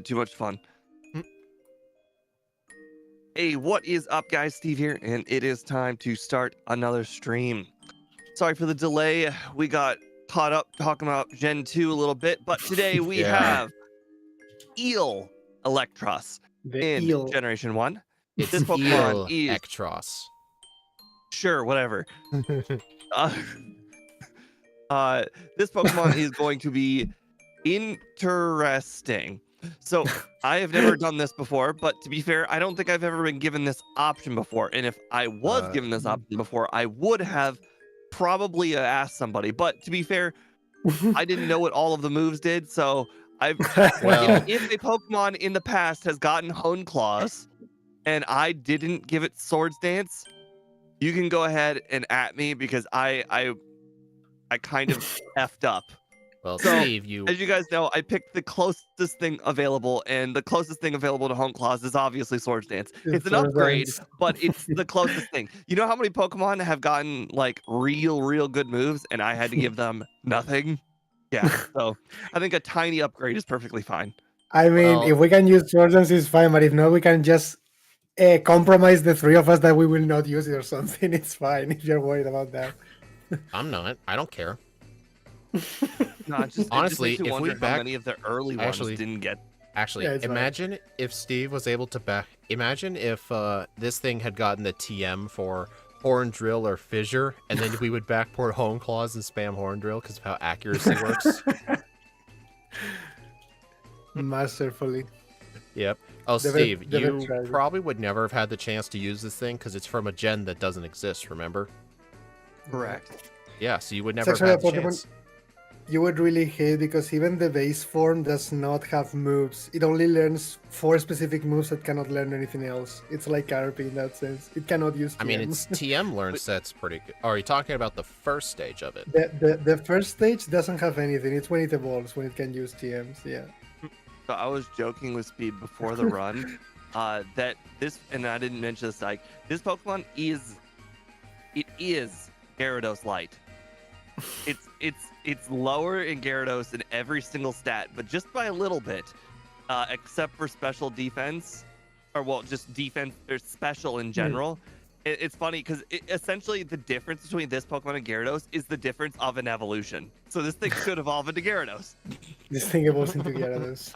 Too much fun. Mm. Hey, what is up, guys? Steve here, and it is time to start another stream. Sorry for the delay. We got caught up talking about Gen 2 a little bit, but today we have Eelektross The in eel. Generation 1. It's This Pokemon is... Eelektross. Sure, whatever. This Pokemon is going to be interesting. So I have never done this before, but to be fair, I don't think I've ever been given this option before. And if I was given this option before, I would have probably asked somebody. But to be fair, I didn't know what all of the moves did. So Well, if a Pokemon in the past has gotten Hone Claws and I didn't give it Swords Dance, you can go ahead and at me because I kind of effed up. well, So, Steve, as you guys know, I picked the closest thing available, and the closest thing available to Home Claws is obviously Swords Dance. It's an Swords upgrade, Dance. but it's the closest thing. You know how many Pokemon have gotten like real good moves, and I had to give them nothing? Yeah, so I think a tiny upgrade is perfectly fine. I mean, Well- if we can use Swords Dance, it's fine, but if not, we can just compromise the three of us that we will not use it or something. It's fine if you're worried about that. I'm not. I don't care. No, Honestly, it just makes me if we wonder how back- many of the early ones Actually- didn't get. Actually, Yeah, it's fine. imagine if Steve was able to Imagine if this thing had gotten the TM for Horn Drill or Fissure, and then we would backport Hone Claws and spam Horn Drill because of how accuracy works. Masterfully. Yep. Oh, The Steve, the you Vectrise. probably would never have had the chance to use this thing because it's from a gen that doesn't exist, remember? Correct. Yeah, so you would It's never have actually had the a Pokemon- chance. You would really hate because even the base form does not have moves. It only learns 4 specific moves that cannot learn anything else. It's like Caterpie in that sense. It cannot use TM. I mean, its TM learn set's pretty good. Are you talking about the first stage of it? The first stage doesn't have anything. It's when it evolves when it can use TMs. Yeah. So I was joking with Speed before the run that this, and I didn't mention this, like this Pokemon is Gyarados light. It's lower in Gyarados in every single stat, but just by a little bit, except for special defense, or well, just defense or special in general. It's funny because essentially the difference between this Pokemon and Gyarados is the difference of an evolution. So this thing should evolve into Gyarados. This thing evolves into Gyarados.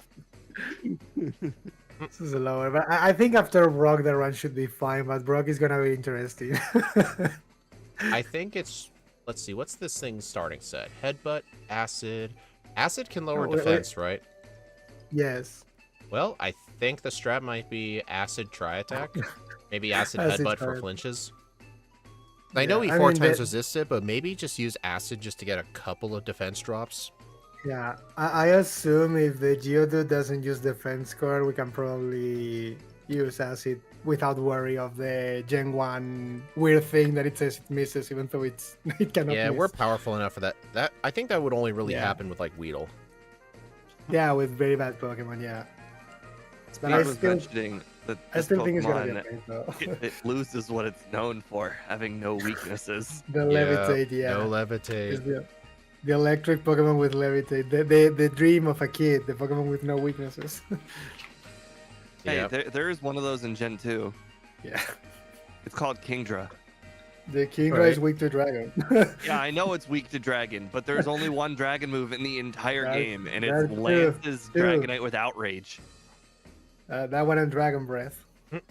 This is a lower, but I think after Brock the run should be fine. But Brock is gonna be interesting. I think it's. Let's see, what's this thing's starting set? Headbutt, Acid. Acid can lower Oh, wait. defense, right? Yes. Well, I think the strat might be Acid Tri Attack. Maybe Acid Acid Headbutt for Tri- flinches. I know he Yeah, I 4 mean, times that- resisted, but maybe just use Acid just to get a couple of defense drops. Yeah, I assume if the Geodude doesn't use defense core, we can probably use Acid without worry of the Gen 1 weird thing that it says it misses, even though it cannot Yeah, miss. we're powerful enough for that. I think that would only really Yeah. happen with like Weedle. Yeah, with very bad Pokemon, yeah. But I I was still, mentioning that I this still think it's gonna be Pokemon, okay, though. it loses what it's known for, having no weaknesses. The Levitate, yeah. No Is Levitate. the electric Pokemon with Levitate. The dream of a kid, the Pokemon with no weaknesses. Hey, Yep. there is one of those in Gen 2. Yeah. It's called Kingdra. The Kingdra Right. is weak to Dragon. Yeah, I know it's weak to Dragon, but there's only one Dragon move in the entire That's- game, and it's that's true, Lance's true. Dragonite with Outrage. That one and Dragon Breath. Those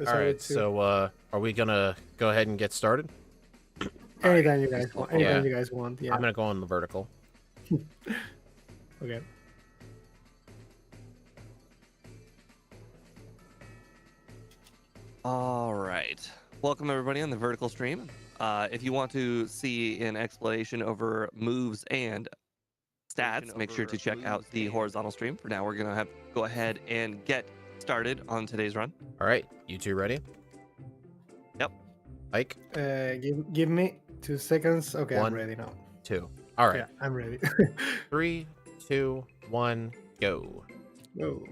All are the right, two. so are we gonna go ahead and get started? Anytime you guys want. Yeah. Anytime you guys want. Yeah. I'm gonna go on the vertical. Okay. All right. Welcome, everybody, on the vertical stream. If you want to see an explanation over moves and stats, make sure to check out the horizontal stream. For now, we're going to go ahead and get started on today's run. All right, you two ready? Yep. Ike, Give me 2 seconds. Okay, One. I'm ready now. 2. All right, Yeah, I'm ready. 3, 2, 1, go. Whoa.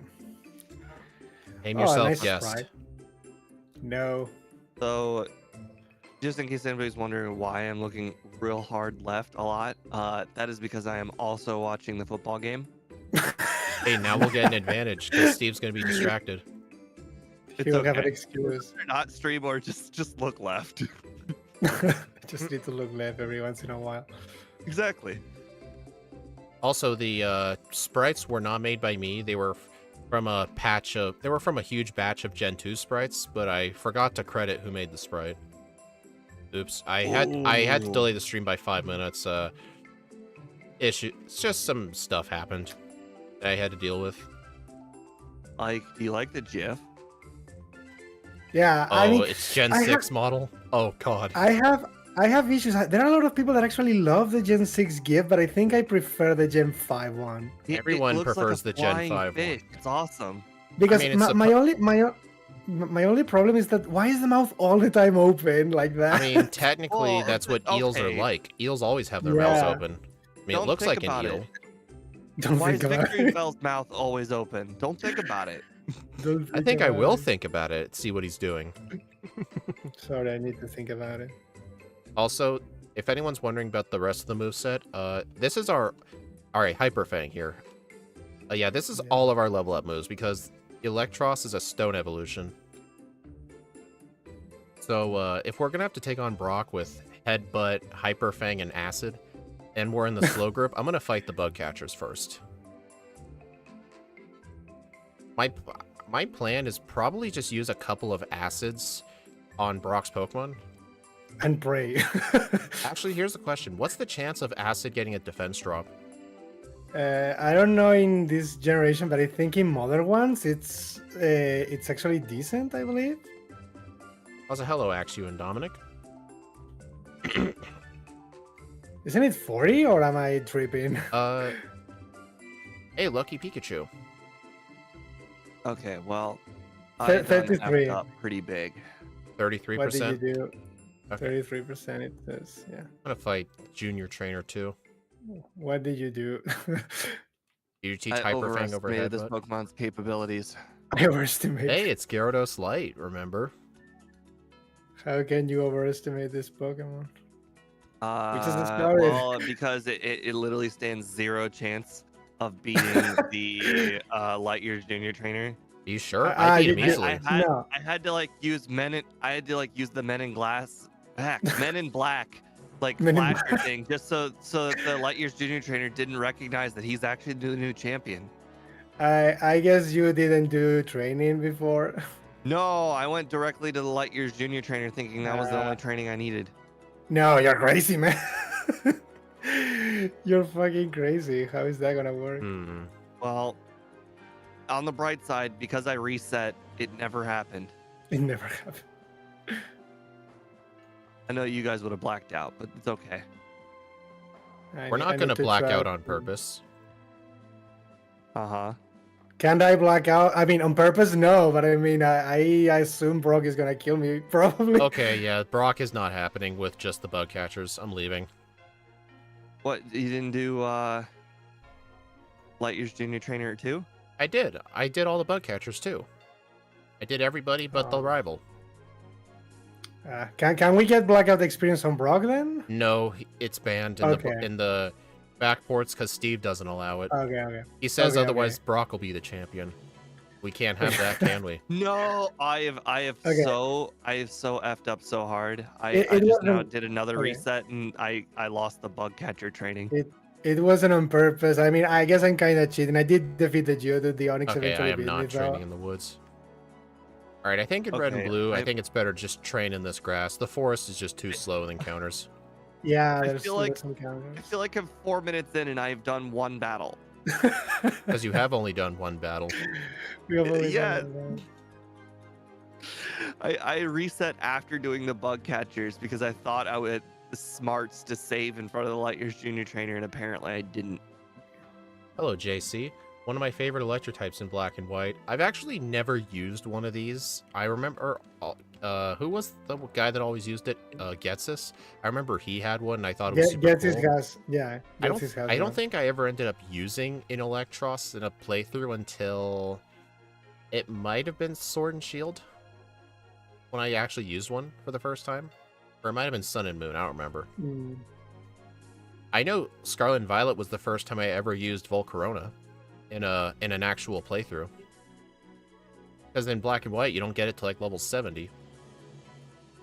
Name Oh, yourself nice guest. sprite. No. So, just in case anybody's wondering why I'm looking real hard left a lot, that is because I am also watching the football game. Hey, now we'll get an advantage because Steve's gonna be distracted. It's He will have an okay. excuse. Not stream or just look left. Just need to look left every once in a while. Exactly. Also, the sprites were not made by me. They were from a huge batch of Gen 2 sprites, but I forgot to credit who made the sprite. Oops. I had to Ooh. delay the stream by 5 minutes. It's just some stuff happened that I had to deal with. Like, do you like the GIF? Yeah, Oh, I mean, it's Gen I 6 model? Oh, God. I have issues. There are a lot of people that actually love the Gen 6 GIF, but I think I prefer the Gen 5 one. Everyone looks prefers like the a Gen flying 5 one. fish. It's awesome. Because mean, it's my only problem is that why is the mouth all the time open like that? I mean, technically, Well, that's what but eels are okay. like. Eels always have their mouths Yeah. open. I mean, it Don't looks think like an about eel. it. Don't Why is think about Victory it. Bell's mouth always open? Don't think about it. Don't I think I about will it. think about it, see what he's doing. Sorry, I need to think about it. Also, if anyone's wondering about the rest of the moveset, this is our... Alright, Hyper Fang here. Yeah, this is Yeah. all of our level up moves, because Eelektross is a stone evolution. So, if we're gonna have to take on Brock with Headbutt, Hyper Fang, and Acid, and we're in the slow group, I'm gonna fight the Bug Catchers first. My plan is probably just use a couple of Acids on Brock's Pokemon. And pray. Actually, here's the question. What's the chance of Acid getting a defense drop? I don't know in this generation, but I think in modern ones it's actually decent, I believe. Also, hello, Axu and Dominic. Isn't it 40 or am I tripping? Hey, Lucky Pikachu. Okay, well, Thir- I done 33. effed up pretty big. 33%. What did you do? Okay. 33% it says, yeah. I'm gonna fight Junior Trainer 2. What did you do? Did you teach I Hyper Fang over overestimated this Headbutt? Pokemon's capabilities. I overestimate. Hey, it's Gyarados Light, remember? How can you overestimate this Pokemon? Which is the story. Well, because it literally stands 0 chance of beating the Light Years Junior Trainer. Are you sure? Ah, I beat him you- easily. No. I had to like use use the Men in Black like Men in flasher thing just so that the Light Years Junior Trainer didn't recognize that he's actually the new champion. I guess you didn't do training before. No, I went directly to the Light Years Junior Trainer thinking that was the only training I needed. No, you're crazy, man. You're fucking crazy. How is that gonna work? Hmm. Well, on the bright side, because I reset, it never happened. It never happened. I know you guys would have blacked out, but it's okay. We're not gonna black out on purpose. Uh-huh. Can't I black out? I mean, on purpose, no. But I mean, I assume Brock is gonna kill me, probably. Okay, yeah, Brock is not happening with just the Bug Catchers. I'm leaving. What, you didn't do Light Years Junior Trainer 2? I did. I did all the Bug Catchers too. I did everybody but the rival. Can we get blackout experience on Brock then? No, it's banned in Okay. the backports because Steve doesn't allow it. Okay. He says Okay, otherwise Brock will be the champion. We can't have that, can we? No, I have Okay. so effed up so hard. I It just now wasn't- did another okay. reset and I lost the Bug Catcher training. It wasn't on purpose. I mean, I guess I'm kind of cheating. I did defeat the Geodude. The Onyx Okay, I eventually am beat me, not though. training in the woods. Alright, I think in red and Okay, blue, I I- think it's better just train in this grass. The forest is just too slow with encounters. Yeah, I there's feel like- some I counters. feel like I'm 4 minutes in and I've done one battle. Because you have only done one battle. We have only Yeah. done I reset after doing the Bug Catchers because I thought I would the smarts to save in front of the Light Years Junior Trainer and apparently I didn't. Hello, JC. One of my favorite electrotypes in black and white. I've actually never used one of these. I remember, who was the guy that always used it? Getsus. I remember he had one and I thought it was super Gets his cool. gas. Yeah. I Gets his gas don't one. think I ever ended up using an Eelektross in a playthrough until it might have been Sword and Shield when I actually used one for the first time. Or it might have been Sun and Moon, I don't remember. Mm. I know Scarlet and Violet was the first time I ever used Volcarona. in an actual playthrough. Because in Black and White, you don't get it to like level 70.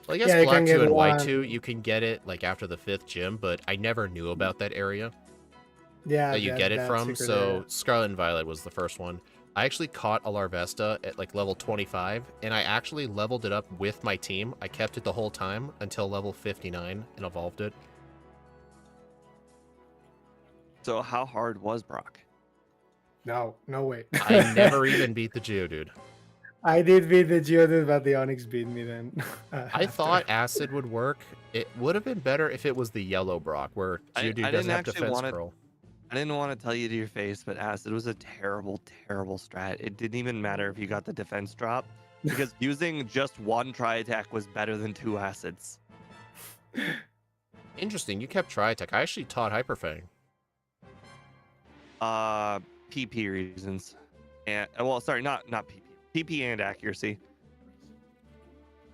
Well, I guess Yeah, you Black can 2 get and White one. 2, you can get it like after the 5th gym, but I never knew about that area Yeah, that you get it that from. secret So area. Scarlet and Violet was the first one. I actually caught a Larvesta at like level 25, and I actually leveled it up with my team. I kept it the whole time until level 59 and evolved it. So how hard was Brock? No, no way. I never even beat the Geodude. I did beat the Geodude, but the Onyx beat me then. I after. thought Acid would work. It would have been better if it was the yellow Brock, where I Geodude didn't doesn't have actually defense want to. scroll. I didn't want to tell you to your face, but Acid was a terrible, terrible strat. It didn't even matter if you got the defense drop, because using just one Tri-Attack was better than 2 Acids. Interesting, you kept Tri-Attack. I actually taught Hyperfang. PP reasons. And well, sorry, not PP. PP and accuracy.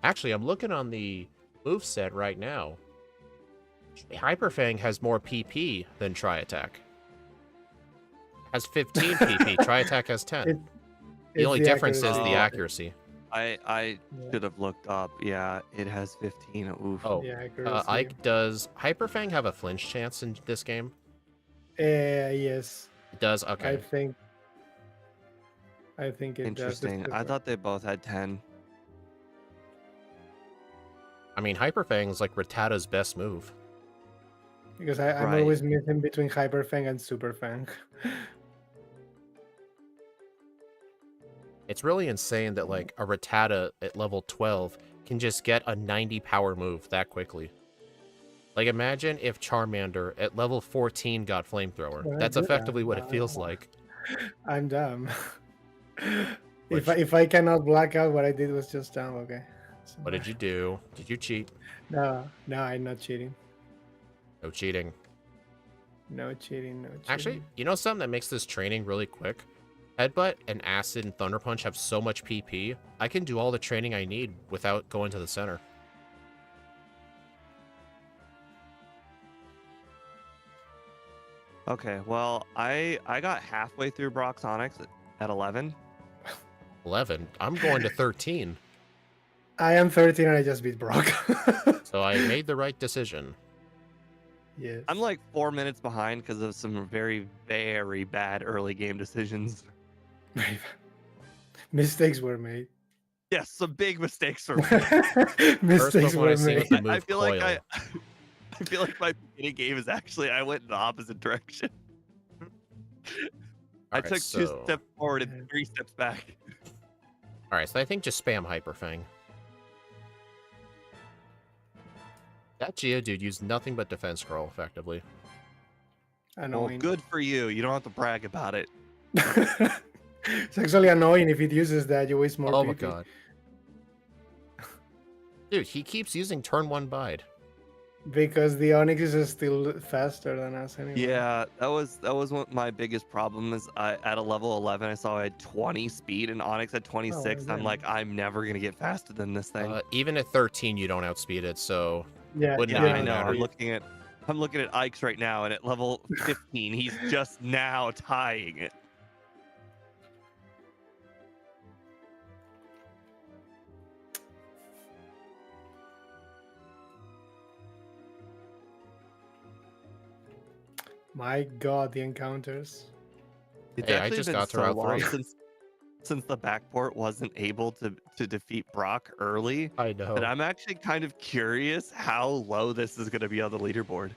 Actually, I'm looking on the moveset right now. Hyperfang has more PP than Tri-Attack. Has 15 PP. Tri-Attack has 10. The only difference is the accuracy. I Yeah. should have looked up. Yeah, it has 15. Oof. Oh, Yeah, accuracy. Ike, does Hyperfang have a flinch chance in this game? Yes, It does? Okay. I think it Interesting. does. I thought they both had 10. I mean, Hyperfang is like Rattata's best move. Because I'm Right. always missing between Hyperfang and Superfang. It's really insane that like a Rattata at level 12 can just get a 90 power move that quickly. Like imagine if Charmander at level 14 got Flamethrower. Well, That's I do that. effectively what it feels like. I'm dumb. Which- If I cannot black out, what I did was just dumb. Okay. So, What did you do? Did you cheat? No, I'm not cheating. No cheating. No cheating. No cheating. Actually, you know something that makes this training really quick? Headbutt and Acid and Thunder Punch have so much PP, I can do all the training I need without going to the center. Okay, well, I got halfway through Brock's Onyx at 11. 11. I'm going to 13. I am 13 and I just beat Brock. So I made the right decision. Yes. I'm like 4 minutes behind because of some very, very bad early game decisions. Mistakes were made. Yes, some big mistakes for me. Mistakes Pokemon were I've seen made. with the I move feel like Coil. I feel like my beginning game is actually I went in the opposite direction. I Alright, took two so- steps forward and 3 steps back. Alright, so I think just spam Hyperfang. That Geodude used nothing but defense scroll, effectively. Well, Annoying. good for you. You don't have to brag about it. It's actually annoying if it uses that. You waste more Oh my PP. god. Dude, he keeps using turn 1 bide. Because the Onyx is still faster than us anyway. Yeah, that was one my biggest problem is at a level 11 I saw I had 20 speed and Onyx at 26. And I'm yeah. like, I'm never gonna get faster than this thing. Even at 13, you don't outspeed it, so... Yeah, Wouldn't Yeah, even I know. matter. I'm looking at Ike's right now, and at level 15, he's just now tying it. My god, the encounters. It's Hey, I actually just been got to so Route long 3. since the backport wasn't able to defeat Brock early I know. that I'm actually kind of curious how low this is going to be on the leaderboard.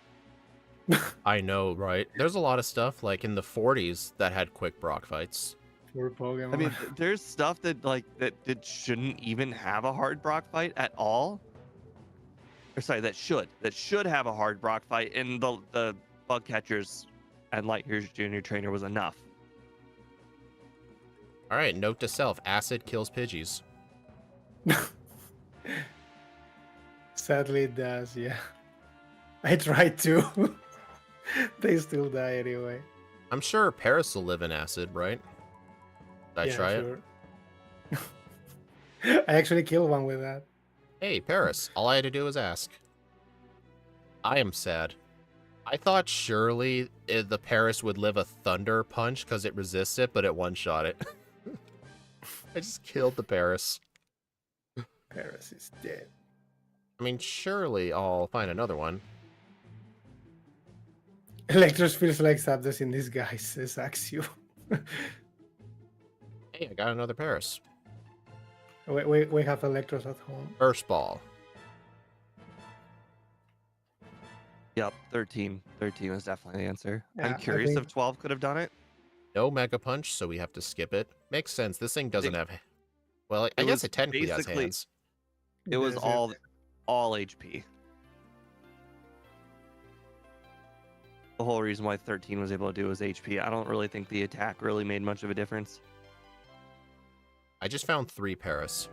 I know, right? There's a lot of stuff, like in the 40s, that had quick Brock fights. Poor Pokemon. I mean, there's stuff that that shouldn't even have a hard Brock fight at all. Or sorry, that should have a hard Brock fight, and the bug catchers and Light Years Junior Trainer was enough. Alright, note to self, Acid kills Pidgeys. Sadly, it does, yeah. I tried to. They still die anyway. I'm sure Paris will live in Acid, right? Did I try it? I actually killed one with that. Hey, Paris, all I had to do was ask. I am sad. I thought surely the Paris would live a Thunder Punch because it resists it, but it one-shot it. I just killed the Paris. Paris is dead. I mean, surely I'll find another one. Eelektross feels like Zapdos in disguise, says Axio. Hey, I got another Paris. we have Eelektross at home. First ball. Yep, 13. 13 was definitely the answer. Yeah, I'm I curious think- if 12 could have done it. No Mega Punch, so we have to skip it. Makes sense. This thing doesn't have... Well, I It guess was it technically has basically- hands. It was Yes, all HP. The whole reason why 13 was able to do was HP. I don't really think the attack really made much of a difference. I just found 3 Paris.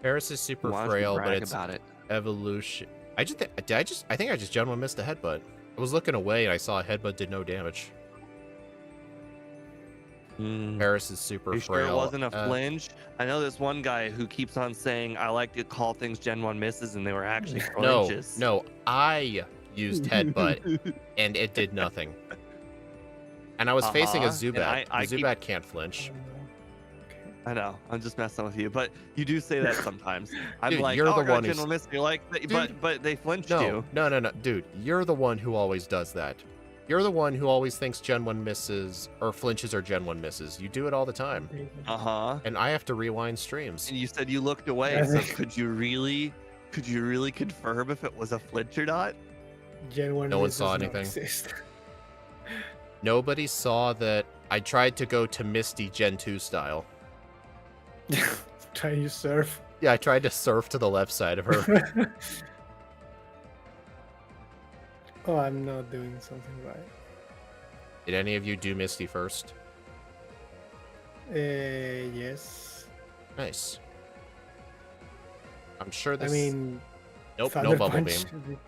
Paris is super Why don't you frail, but brag it's about it. evolution. I think I just generally missed a headbutt. I was looking away and I saw a headbutt did no damage. Paris is super You frail. sure it wasn't a Uh, flinch? I know this one guy who keeps on saying, I like to call things Gen 1 misses, and they were actually flinches. No, I used headbutt and it did nothing. And I was facing a And Zubat. I The keep- Zubat can't flinch. I know. I'm just messing with you, but you do say that sometimes. I'm Dude, like, you're oh, the I got one Gen who's- 1 miss. You're like, but they flinched No, you. no, dude, you're the one who always does that. You're the one who always thinks Gen 1 misses or flinches are Gen 1 misses. You do it all the time. Uh-huh. And I have to rewind streams. And you said you looked away, so could you really confirm if it was a flinch or not? Gen 1 No one misses saw not anything. exist. Nobody saw that I tried to go to Misty Gen 2 style. Trying to surf. Yeah, I tried to surf to the left side of her. Oh, I'm not doing something right. Did any of you do Misty first? Yes. Nice. I'm sure this... I mean, nope, no Thunder bubble Punch beam. should be-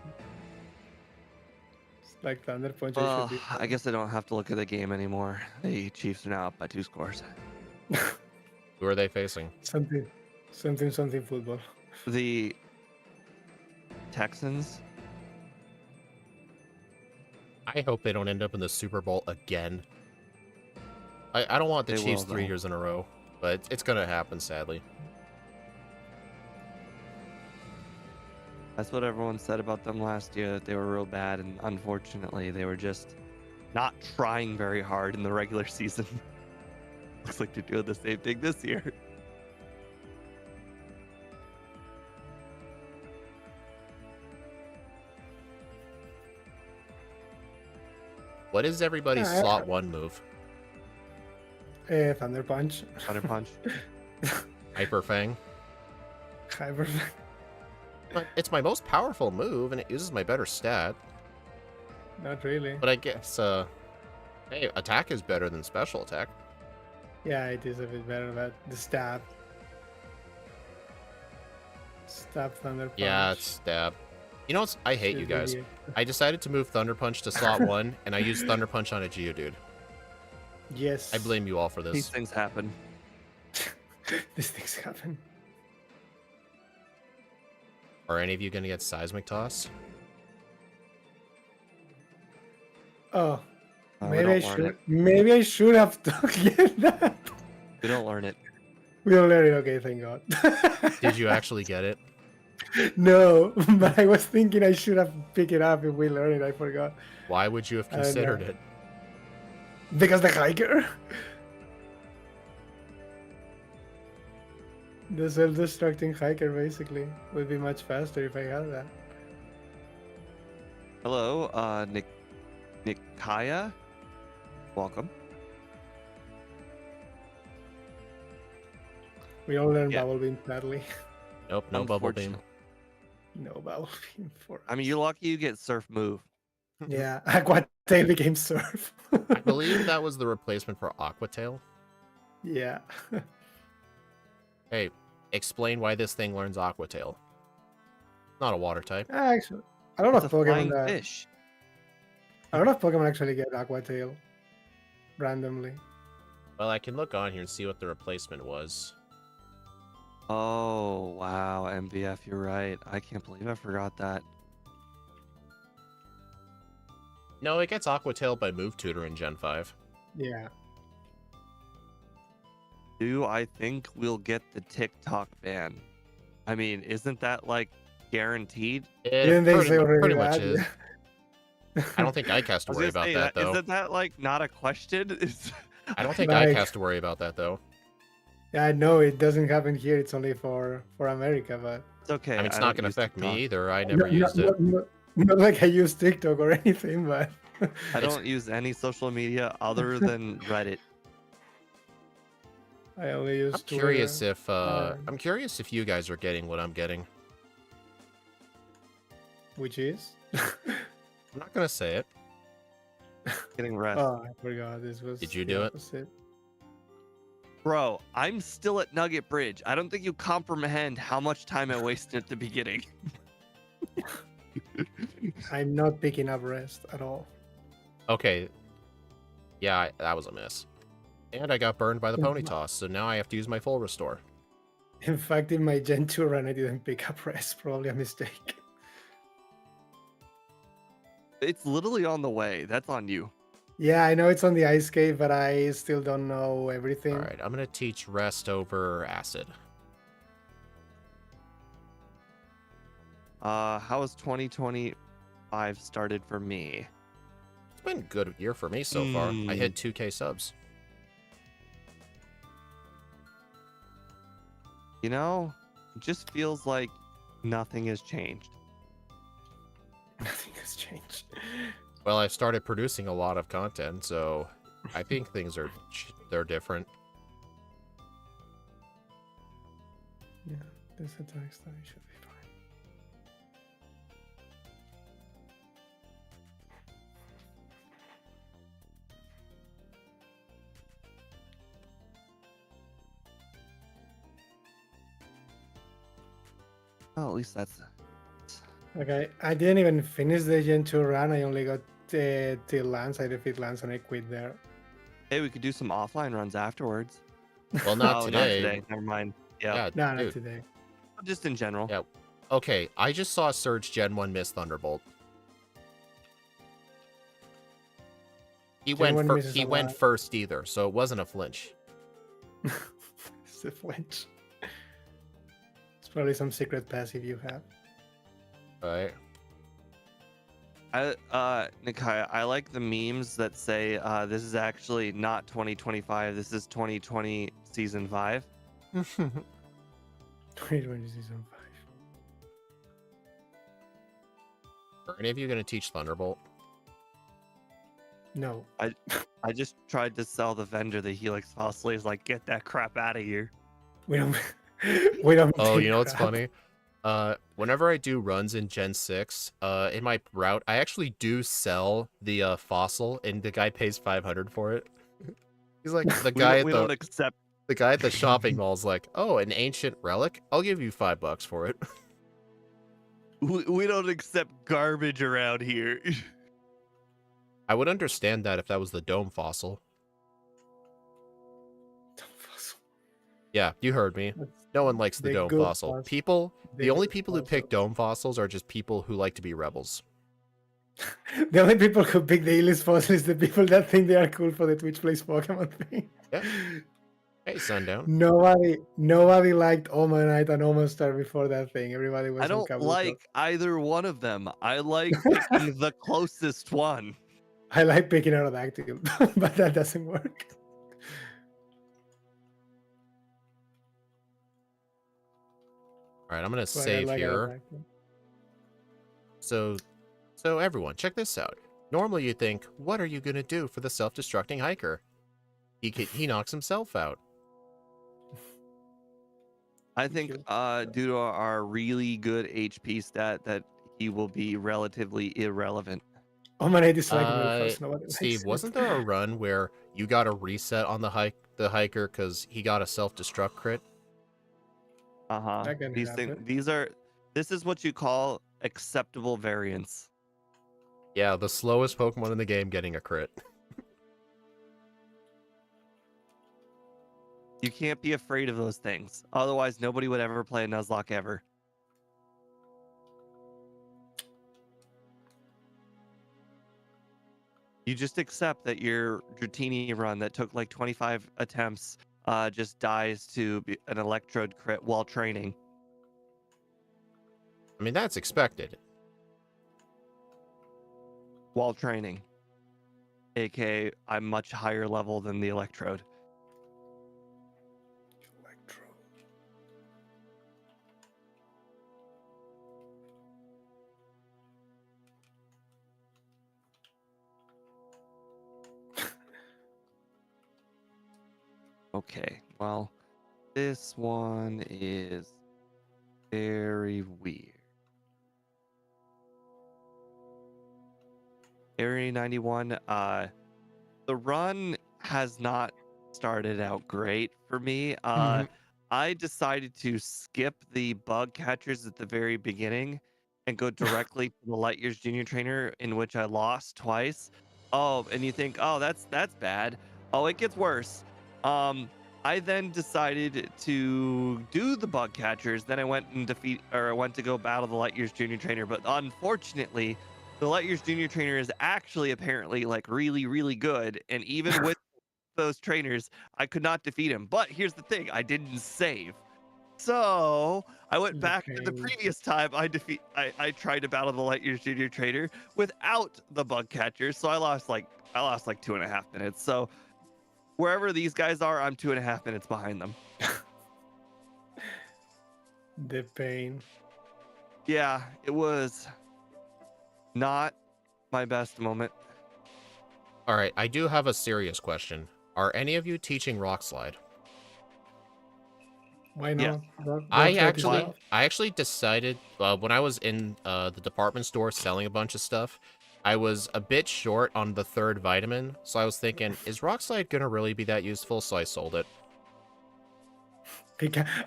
It's like Thunder Punch. Well, should be I guess I don't have to look at the game anymore. The Chiefs are now up by 2 scores. Who are they facing? something football. The Texans. I hope they don't end up in the Super Bowl again. I don't want the They Chiefs will, 3 though. years in a row, but it's gonna happen, sadly. That's what everyone said about them last year, that they were real bad, and unfortunately, they were just not trying very hard in the regular season. Looks like they're doing the same thing this year. What is everybody's Yeah, slot 1 move? Thunder Punch. Thunder Punch. Hyper Fang? Hyper. But it's my most powerful move, and it uses my better stat. Not really. But I guess, hey, attack is better than special attack. Yeah, it is a bit better, but the stab. Stab Thunder Punch. Yeah, it's stab. You know what's... I hate you Should guys. be- I decided to move Thunder Punch to slot 1, and I used Thunder Punch on a Geodude. Yes. I blame you all for These this. things happen. These things happen. Are any of you gonna get Seismic Toss? Oh, We maybe I don't learn should. it. Maybe I should have get that. We don't learn it. We don't learn it. Okay, thank God. Did you actually get it? No, but I was thinking I should have picked it up if we learned it. I forgot. Why would you have I don't considered know. it? Because the hiker. The self-destructing hiker basically would be much faster if I had that. Hello, Nikaya. Welcome. We all learn Yeah. bubble beam sadly. Nope, no bubble beam. Unfortunate. No bubble beam for. I mean, you're lucky you get Surf Move. Yeah, Aqua Tail became surf. I believe that was the replacement for Aqua Tail. Yeah. Hey, explain why this thing learns Aqua Tail. Not a water type. Actually, a lot It's a of Pokemon. flying That, fish. a lot of Pokemon actually get Aqua Tail randomly. Well, I can look on here and see what the replacement was. Oh, wow, MVF, you're right. I can't believe I forgot that. No, it gets Aquatailed by Move Tutor in Gen 5. Yeah. Do I think we'll get the TikTok ban? I mean, isn't that like guaranteed? Didn't they say already pretty much that? is. I don't think Ike has to I was worry gonna about say that, though. isn't that like not a question? I don't think Like- Ike has to worry about that, though. Yeah, I know it doesn't happen here. It's only for America, but It's okay. I mean, it's I not don't going to use affect TikTok. me either. I never not, used not, it. not like I use TikTok or anything, but I don't use any social media other than Reddit. I only use I'm Twitter. curious if I'm curious if you guys are getting what I'm getting. Which is? I'm not going to say it. Getting rest. Oh, I forgot. This was. Did you the do it? opposite. Bro, I'm still at Nugget Bridge. I don't think you comprehend how much time I wasted at the beginning. I'm not picking up rest at all. Okay. Yeah, that was a miss. And I got burned by the Yeah. pony toss, so now I have to use my full restore. In fact, in my Gen 2 run, I didn't pick up rest. Probably a mistake. It's literally on the way. That's on you. Yeah, I know it's on the ice cave, but I still don't know everything. All right, I'm going to teach rest over acid. How has 2025 started for me? It's been a good year for me so far. I hit 2K subs. You know, it just feels like nothing has changed. Nothing has changed. Well, I've started producing a lot of content, so I think things they're different. Yeah, this attack style should be fine. Oh, at least that's. Okay, I didn't even finish the Gen 2 run. I only got till Lance. I defeat Lance and I quit there. Hey, we could do some offline runs afterwards. Well, not Oh, today. not today. Never mind. Yeah, No, dude. not today. just in general. Yeah. Okay, I just saw Surge Gen 1 miss Thunderbolt. He Gen 1 went misses he a went lot. first either, so it wasn't a flinch. It's a flinch. It's probably some secret passive you have. Right? Nikai, I like the memes that say this is actually not 2025. This is 2020 season 5. 2020 season 5. Are any of you gonna teach Thunderbolt? No. I just tried to sell the vendor the Helix Fossil. He's like, get that crap out of here. We don't. We don't. Oh, take you know what's crap. funny? Whenever I do runs in Gen 6, in my route, I actually do sell the fossil, and the guy pays 500 for it. He's like, the guy We at don't accept. the guy at the shopping mall's like, oh, an ancient relic? I'll give you $5 for it. We don't accept garbage around here. I would understand that if that was the dome fossil. Yeah, you heard me. No one likes the The dome good fossil. fossil. People, The the only good people who pick fossil. dome fossils are just people who like to be rebels. The only people who pick the Eelektross fossil is the people that think they are cool for the Twitch Plays Pokemon thing. Yeah. Hey, Sundown. Nobody liked Omanite and Omanstar before that thing. Everybody was I on don't Kabuto. like either one of them. I like picking the closest one. I like picking Aerodactyl, but that doesn't work. All right, I'm gonna But I save like here. Aerodactyl. So everyone, check this out. Normally you think, what are you gonna do for the self-destructing hiker? He knocks himself out. I think due to our really good HP stat that he will be relatively irrelevant. Omanite is like Milfos. Nobody Steve, likes wasn't it. there a run where you got a reset on the hiker because he got a self-destruct crit? Uh-huh. That can happen. This is what you call acceptable variance. Yeah, the slowest Pokemon in the game getting a crit. You can't be afraid of those things. Otherwise, nobody would ever play a Nuzlocke ever. You just accept that your Dratini run that took like 25 attempts just dies to an electrode crit while training. I mean, that's expected. While training. AKA, I'm much higher level than the electrode. Okay, well, this one is very weird. Area 91, the run has not started out great for me. I decided to skip the bug catchers at the very beginning and go directly to the Light Years Junior Trainer, in which I lost twice. Oh, and you think, oh, that's bad. Oh, it gets worse. I then decided to do the bug catchers. Then I went and I went to go battle the Light Years Junior Trainer. But unfortunately, the Light Years Junior Trainer is actually apparently like really, really good. And even with those trainers, I could not defeat him. But here's the thing, I didn't save. So I went back to the previous time I tried to battle the Light Years Junior Trainer without the bug catcher. So I lost like 2.5 minutes. So wherever these guys are, I'm 2.5 minutes behind them. The pain. Yeah, it was not my best moment. All right, I do have a serious question. Are any of you teaching Rock Slide? Why not? Yeah. I actually decided when I was in the department store selling a bunch of stuff, I was a bit short on the third vitamin, so I was thinking, is Rock Slide gonna really be that useful? So I sold it.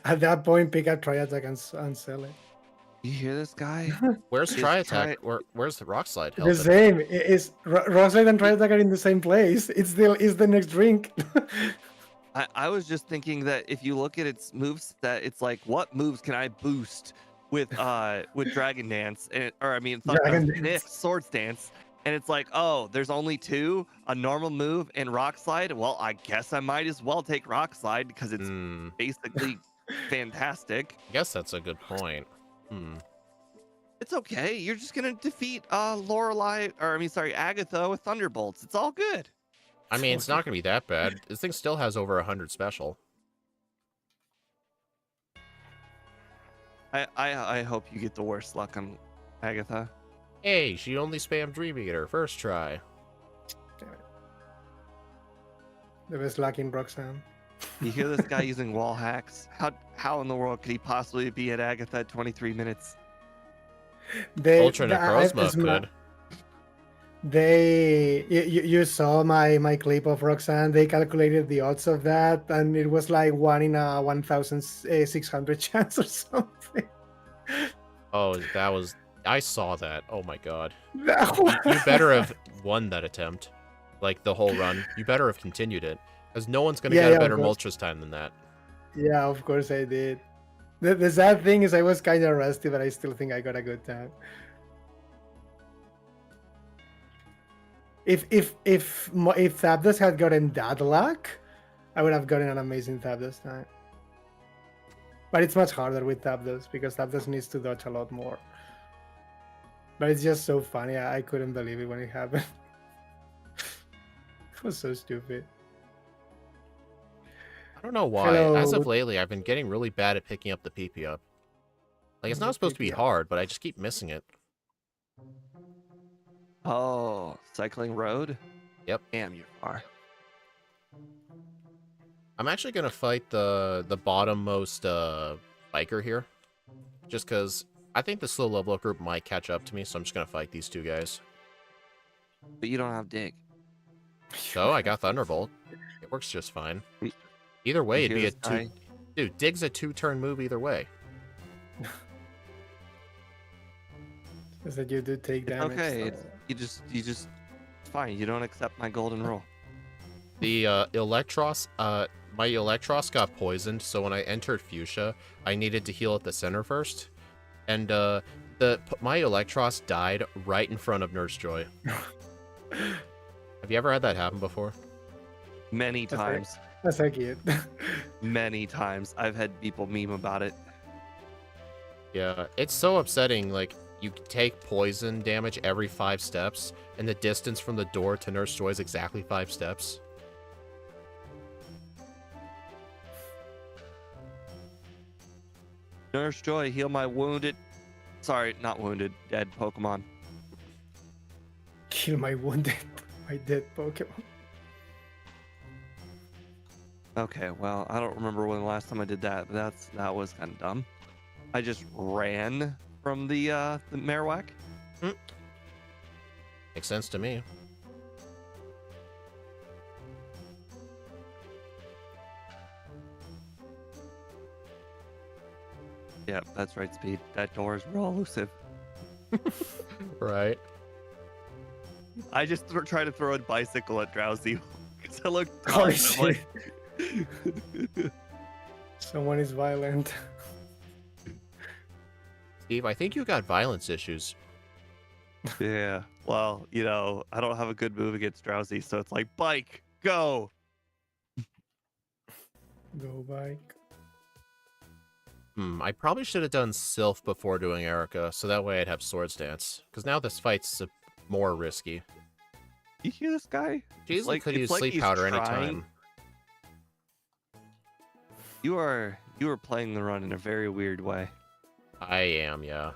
At that point, pick up Tri Attack and sell it. You hear this guy? Where's Tri Attack? Where's the Rock Slide help? The same. Rock Slide and Tri Attack are in the same place. It's the next drink. I was just thinking that if you look at its moves, that it's like, what moves can I boost with Dragon Dance, Swords Dance, and it's like, oh, there's only two, a normal move and Rock Slide. Well, I guess I might as well take Rock Slide because it's basically fantastic. I guess that's a good point. It's okay. You're just gonna defeat Agatha with Thunderbolts. It's all good. I mean, it's not gonna be that bad. This thing still has over 100 special. I hope you get the worst luck on Agatha. Hey, she only spammed Dream Eater first try. The best luck in Roxanne. You hear this guy using wall hacks? How in the world could he possibly be at Agatha at 23 minutes? Ultra Necrozma could. You saw my clip of Roxanne. They calculated the odds of that, and it was like 1 in a 1,600 chance or something. Oh, I saw that. Oh my god. You better have won that attempt, like the whole run. You better have continued it, because no one's gonna get a better Moltres time than that. Yeah, of course I did. The sad thing is I was kind of rusty, but I still think I got a good time. If Zapdos had gotten that luck, I would have gotten an amazing Zapdos time. But it's much harder with Zapdos because Zapdos needs to dodge a lot more. But it's just so funny. I couldn't believe it when it happened. It was so stupid. I don't know why. Hello. As of lately, I've been getting really bad at picking up the PP up. Like, it's not supposed to be hard, but I just keep missing it. Oh, cycling road? Yep. Damn, you are. I'm actually going to fight the bottommost biker here. Just because I think the slow level up group might catch up to me, so I'm just going to fight these two guys. But you don't have Dig. So, I got Thunderbolt. It works just fine. Either way, it'd be a two... Dude, Dig's a 2-turn move either way. Is that you do take damage? Okay, you just it's fine. You don't accept my golden rule. The Eelektross, my Eelektross got poisoned, so when I entered Fuchsia, I needed to heal at the center first, and my Eelektross died right in front of Nurse Joy. you ever had that happen before? Many That's right. times. That's a kid. Many times. I've had people meme about it. Yeah, it's so upsetting. Like, you take poison damage every 5 steps, and the distance from the door to Nurse Joy is exactly 5 steps. Nurse Joy, heal my wounded. Sorry, not wounded. Dead Pokemon. Kill my wounded, my dead Pokemon. Okay, well, I don't remember when the last time I did that, but that was kind of dumb. I just ran from the Marowak. Makes sense to me. Yep, that's right, Speed. That door is real elusive. Right. I just try to throw a bicycle at Drowsy because I look Oh, tough. I'm like, Someone is violent. Steve, I think you got violence issues. yeah. Well, you know, I don't have a good move against Drowsy, so it's like bike, go. Go bike. I probably should have done Sylph before doing Erica, so that way I'd have Swords Dance. Because now this fight's more risky. You hear this guy? Jeez, like- could it's use like Sleep he's Powder trying- anytime. You are playing the run in a very weird way. I am, yeah.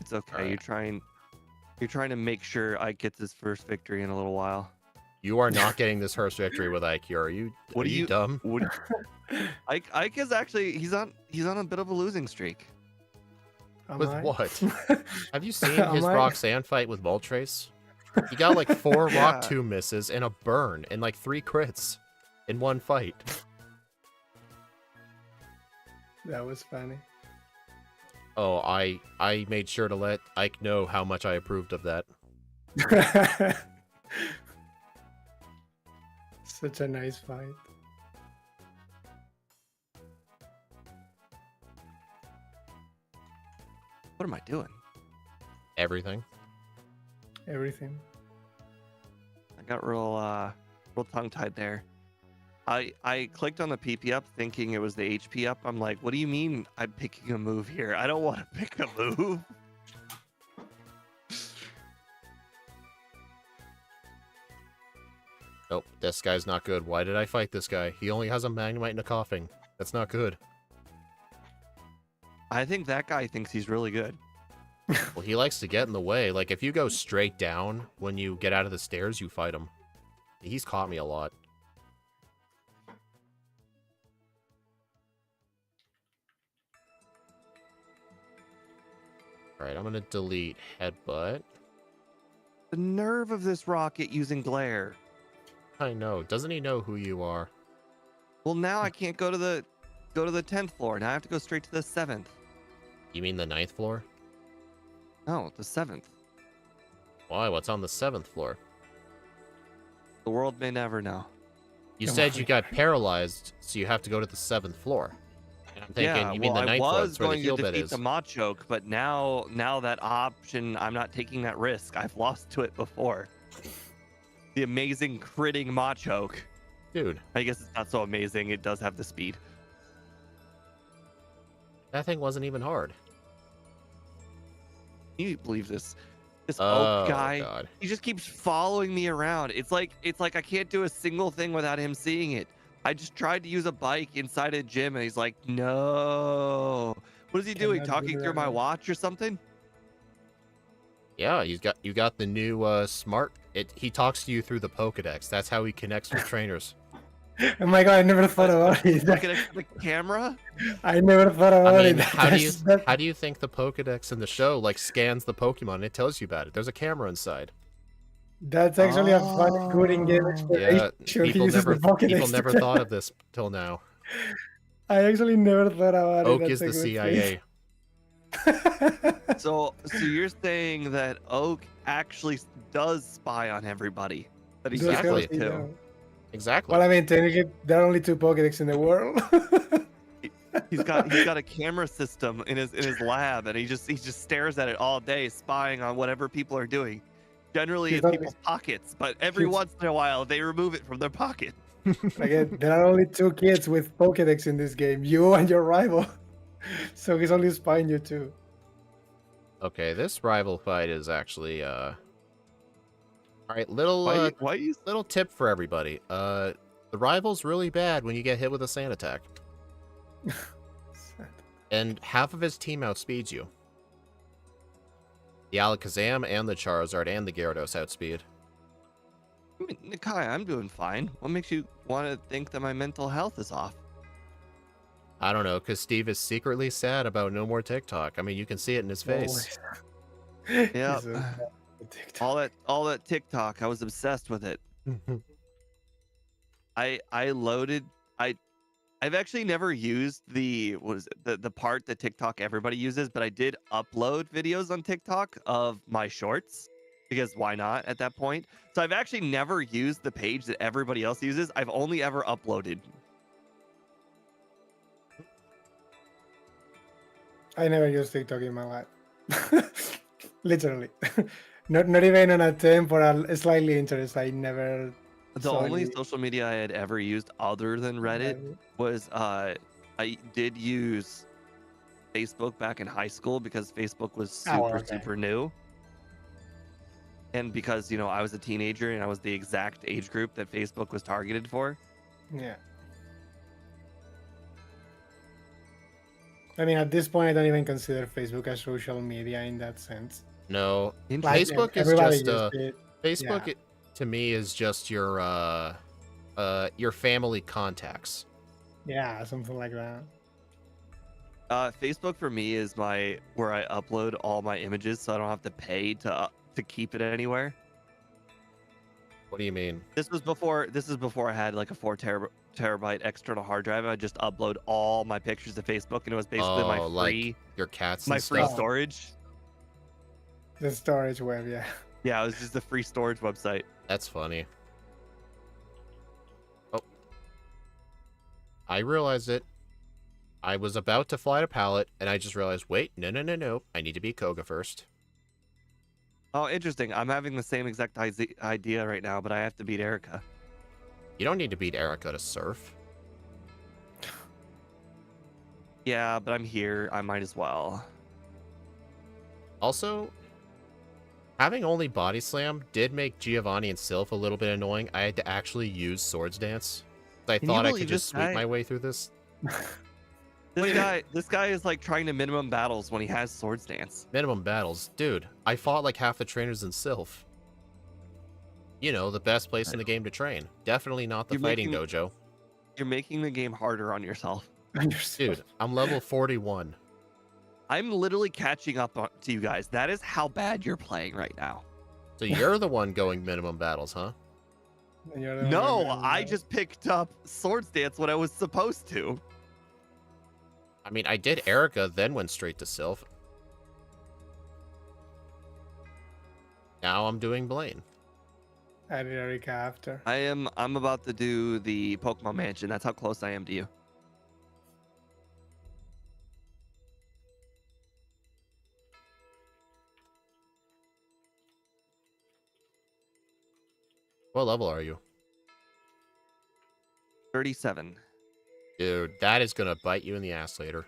It's okay. Alright. You're trying to make sure Ike gets his first victory in a little while. You are not getting this first victory with IQ. Are you? What are do you you- dumb? Ike is actually he's on a bit of a losing streak. Am With I? what? Have you seen Am his I? Roxanne fight with Moltres? He got like 4 Yeah. Rock Tomb misses and a burn and like 3 crits in one fight. That was funny. Oh, I made sure to let Ike know how much I approved of that. Such a nice fight. What am I doing? Everything. Everything. I got real tongue-tied there. I clicked on the PP up thinking it was the HP up. I'm like, what do you mean I'm picking a move here? I don't want to pick a move. Nope, this guy's not good. Why did I fight this guy? He only has a Magnemite and a Coughing. That's not good. I think that guy thinks he's really good. Well, he likes to get in the way. Like, if you go straight down when you get out of the stairs, you fight him. He's caught me a lot. Alright, I'm gonna delete Headbutt. The nerve of this rocket using glare. I know. Doesn't he know who you are? Well, now I can't go to the 10th floor. Now I have to go straight to the 7th. You mean the 9th floor? No, the 7th. Why? What's on the 7th floor? The world may never know. You Come said on. you got paralyzed, so you have to go to the 7th floor. And I'm thinking, Yeah, you mean well, the 9th I floor? was That's where the going heal to bit defeat is. the Machoke, but now that option, I'm not taking that risk. I've lost to it before. The amazing critting Machoke. Dude, I guess it's not so amazing. It does have the speed. that thing wasn't even hard. Can you believe this? This Oh, oak guy, God. he just keeps following me around. It's like I can't do a single thing without him seeing it. I just tried to use a bike inside a gym, and he's like, "No." What is he doing? Cannot do Talking through that, my man. watch or something? Yeah, you got the new smart. He talks to you through the Pokedex. That's how he connects with trainers. Oh my god, I never thought about it. Looking at the camera. I never thought about I mean, it. how do you That's- how do you think the Pokedex in the show like scans the Pokemon and it tells you about it? There's a camera inside. That's actually a fun, good in-game Oh. explanation. Yeah, He people uses never the Pokédex people to never tell- thought of this till now. I actually never thought about Oak it. is the That's a good CIA. thing. So you're saying that Oak actually does spy on everybody that he Does Exactly. gets help, to. yeah. Exactly. Well, I mean, technically, there are only 2 Pokédex in the world. He's got a camera system in his lab, and he just stares at it all day, spying on whatever people are doing. Generally He's in not, people's pockets, but every he's, once in a while they remove it from their pocket. again, there are only 2 kids with Pokedex in this game, you and your rival. So he's only spying you too. Okay, this rival fight is actually all right. Little Why you little tip for everybody. The rival's really bad when you get hit with a sand attack, and half of his team outspeeds you. The Alakazam and the Charizard and the Gyarados outspeed. I mean, Nakai, I'm doing fine. What makes you want to think that my mental health is off? I don't know, because Steve is secretly sad about no more TikTok. I mean, you can see it in his face. Yeah. He's so bad with TikTok. all that TikTok, I was obsessed with it. I loaded I've actually never used the part that TikTok everybody uses, but I did upload videos on TikTok of my shorts because why not at that point? So I've actually never used the page that everybody else uses. I've only ever uploaded. I never used TikTok in my life. Literally. Not even an attempt for a slightly interest. I never The saw only any. social media I had ever used other than Reddit was I did use Facebook back in high school because Facebook was super new. And because, I was a teenager and I was the exact age group that Facebook was targeted for. Yeah. I mean, at this point, I don't even consider Facebook a social media in that sense. No, Like, Facebook is everybody just used it. Facebook Yeah. to me is just your family contacts. Yeah, something like that. Facebook for me is where I upload all my images, so I don't have to pay to keep it anywhere. What do you mean? This is before I had like a 4 terabyte external hard drive. I just upload all my pictures to Facebook, and it was basically my free like your cats my and free stuff? storage. The storage web, yeah. Yeah, it was just a free storage website. That's funny. Oh. I realized it. I was about to fly to Pallet, and I just realized, wait, no. I need to beat Koga first. Oh, interesting. I'm having the same exact idea right now, but I have to beat Erica. You don't need to beat Erica to surf. Yeah, but I'm here. I might as well. Also, having only Body Slam did make Giovanni and Sylph a little bit annoying. I had to actually use Swords Dance. I Can you thought I believe could just this sweep guy? my way through this. This guy is like trying to minimum battles when he has Swords Dance. Minimum battles. Dude, I fought like half the trainers in Sylph. You know, the best place in the game to train. Definitely not the fighting dojo. You're making the game harder on yourself. Dude, I'm level 41. I'm literally catching up to you guys. That is how bad you're playing right now. So you're the one going minimum battles, huh? No, I just picked up Swords Dance when I was supposed to. I mean, I did Erica, then went straight to Sylph. Now I'm doing Blaine. I did Erica after. I'm about to do the Pokemon Mansion. That's how close I am to you. What level are you? 37. Dude, that is gonna bite you in the ass later.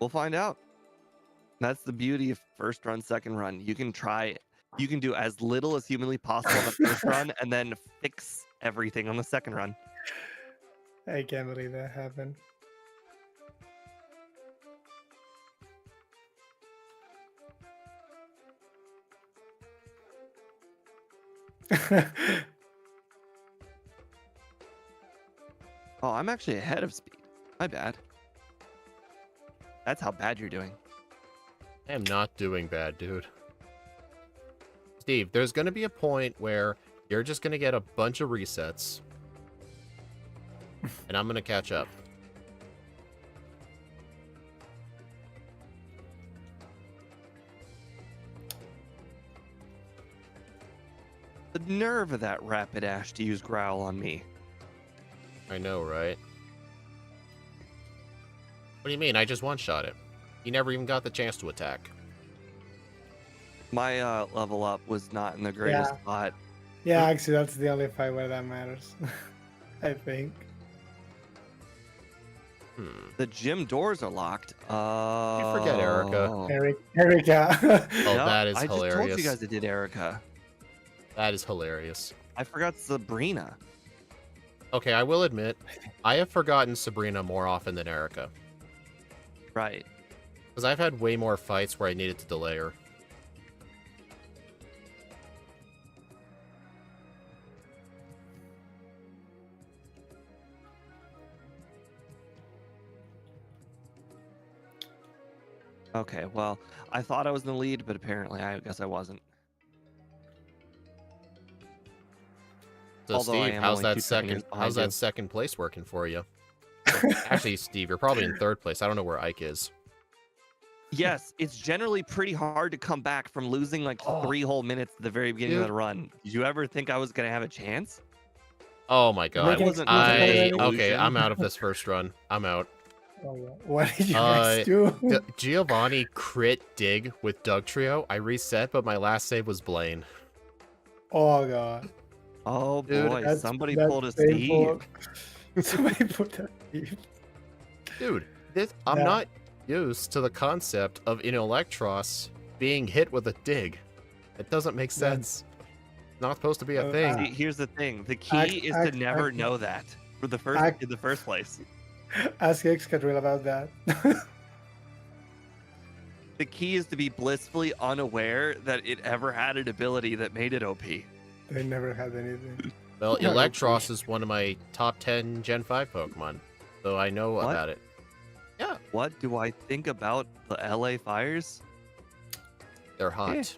We'll find out. That's the beauty of first run, second run. You can do as little as humanly possible on the first run and then fix everything on the second run. I can't believe that happened. Oh, I'm actually ahead of speed. My bad. That's how bad you're doing. I am not doing bad, dude. Steve, there's gonna be a point where you're just gonna get a bunch of resets. And I'm gonna catch up. The nerve of that Rapidash to use Growl on me. I know, right? What do you mean? I just one-shot it. He never even got the chance to attack. My level up was not in the greatest Yeah. spot. Yeah, actually, that's the only fight where that matters. I think. The gym doors are locked. You forget Erica. Erica. Oh, No, that is I just told hilarious. you guys I did Erica. That is hilarious. I forgot Sabrina. Okay, I will admit, I have forgotten Sabrina more often than Erica. Right. Because I've had way more fights where I needed to delay her. Okay, well, I thought I was in the lead, but apparently I guess I wasn't. So Although I Steve, am how's only that 2 seconds behind how's that you. second place working for you? Actually, Steve, you're probably in third place. I don't know where Ike is. Yes, it's generally pretty hard to come back from losing like 3 whole minutes at the very beginning of Dude. the run. Did you ever think I was gonna have a chance? Oh my god. wasn't Okay, illusion. I'm out of this first run. I'm out. Oh, yeah. What did you guys do? Giovanni crit dig with Doug Trio. I reset, but my last save was Blaine. Oh god. Oh Dude, boy, That's- somebody that's pulled a painful. Steve. Somebody put a Steve. Dude, I'm Yeah. not used to the concept of Eelektross being hit with a dig. It doesn't make sense. It's not supposed to be a thing. See, here's the thing. The key Act- is act- to never act- know that for the first act- in the first place. Ask Excadrill about that. The key is to be blissfully unaware that it ever had an ability that made it OP. They never had anything. Well, Yeah, Eelektross is one of my top 10 Gen 5 Pokemon, so I know What? about it. Yeah, What do I think about the LA fires? they're hot.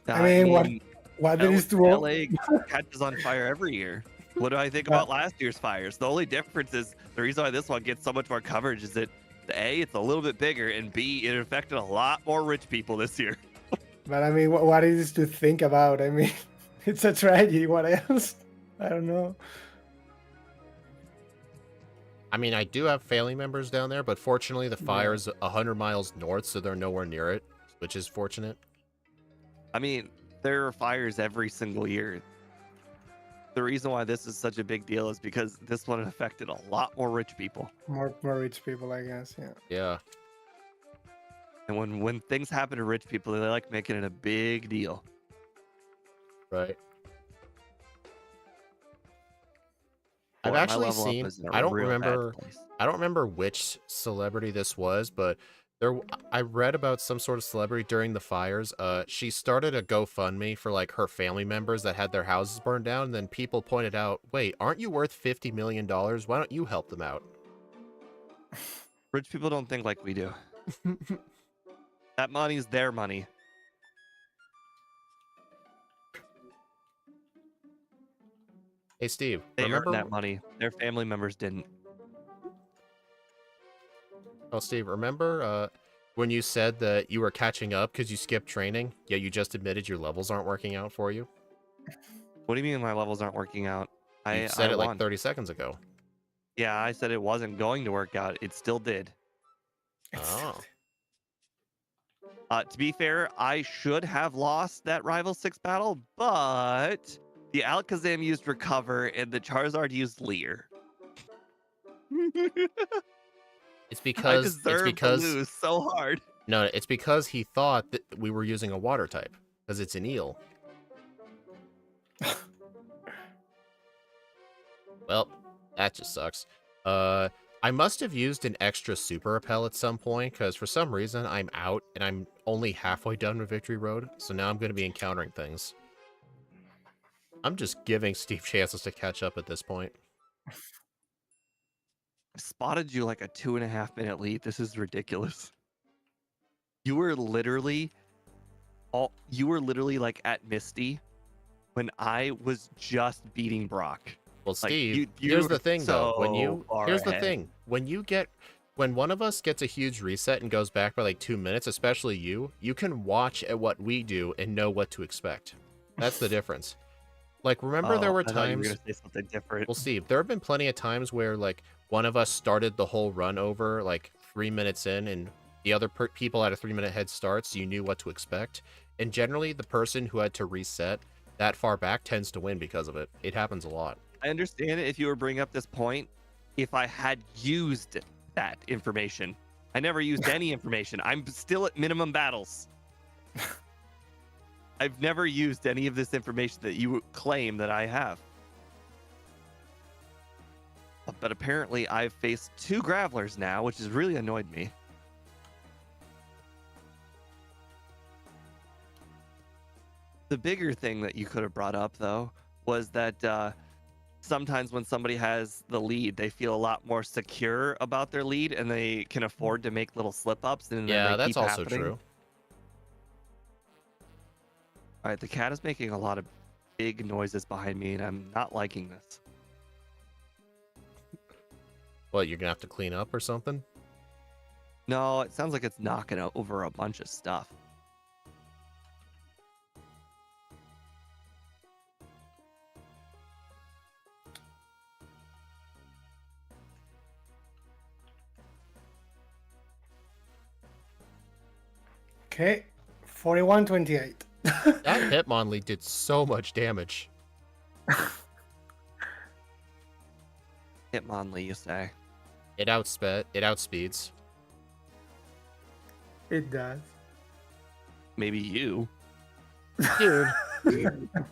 I mean, what there is to LA catches on fire every year. What do I think about last year's fires? The only difference is the reason why this one gets so much more coverage is that A, it's a little bit bigger, and B, it affected a lot more rich people this year. But I mean, what is to think about? I mean, it's a tragedy. What else? I don't know. I mean, I do have family members down there, but fortunately the fire's 100 miles north, so they're nowhere near it, which is fortunate. I mean, there are fires every single year. The reason why this is such a big deal is because this one affected a lot more rich people. More rich people, I guess. Yeah. Yeah. And when things happen to rich people, they like making it a big deal. Right. Boy, I've my actually level up seen, is in a I don't real bad remember place. I don't remember which celebrity this was, but I read about some sort of celebrity during the fires. She started a GoFundMe for like her family members that had their houses burned down, and then people pointed out, "Wait, aren't you worth $50 million? Why don't you help them out?" Rich people don't think like we do. That money's their money. Hey Steve, They remember earned that money. Their family members didn't. Oh, Steve, remember when you said that you were catching up because you skipped training, yet you just admitted your levels aren't working out for you? What do you mean my levels aren't working out? You said I it won. like 30 seconds ago. Yeah, I said it wasn't going to work out. It still did. Oh. To be fair, I should have lost that Rival 6 battle, but the Alakazam used Recover and the Charizard used Leer. It's I because deserve to lose so hard. no, it's because he thought that we were using a water type because it's an eel. Well, that just sucks. I must have used an extra super repel at some point because for some reason I'm out and I'm only halfway done with Victory Road, so now I'm going to be encountering things. I'm just giving Steve chances to catch up at this point. I spotted you like a 2.5 minute lead. This is ridiculous. You were literally like at Misty when I was just beating Brock. Well, Like, Steve, you here's the were thing, though. so far Here's the ahead. thing. When one of us gets a huge reset and goes back by like 2 minutes, especially you can watch at what we do and know what to expect. That's the difference. Like, remember there were I thought you were times... gonna say something different. We'll see. There have been plenty of times where, like, one of us started the whole run over, like, 3 minutes in, and the other people had a 3-minute head start, so you knew what to expect. And generally, the person who had to reset that far back tends to win because of it. It happens a lot. I understand it if you were bringing up this point. If I had used that information, I never used any information. I'm still at minimum battles. I've never used any of this information that you claim that I have. But apparently I've faced 2 Gravelers now, which has really annoyed me. The bigger thing that you could have brought up, though, was that sometimes when somebody has the lead, they feel a lot more secure about their lead, and they can afford to make little slip-ups. And Yeah, then they that's keep also happening. true. All right, the cat is making a lot of big noises behind me, and I'm not liking this. What, you're gonna have to clean up or something? No, it sounds like it's knocking over a bunch of stuff. Okay, 41-28. That Hitmonlee did so much damage. Hitmonlee, you say? It outspeeds. It does. Maybe you. Dude,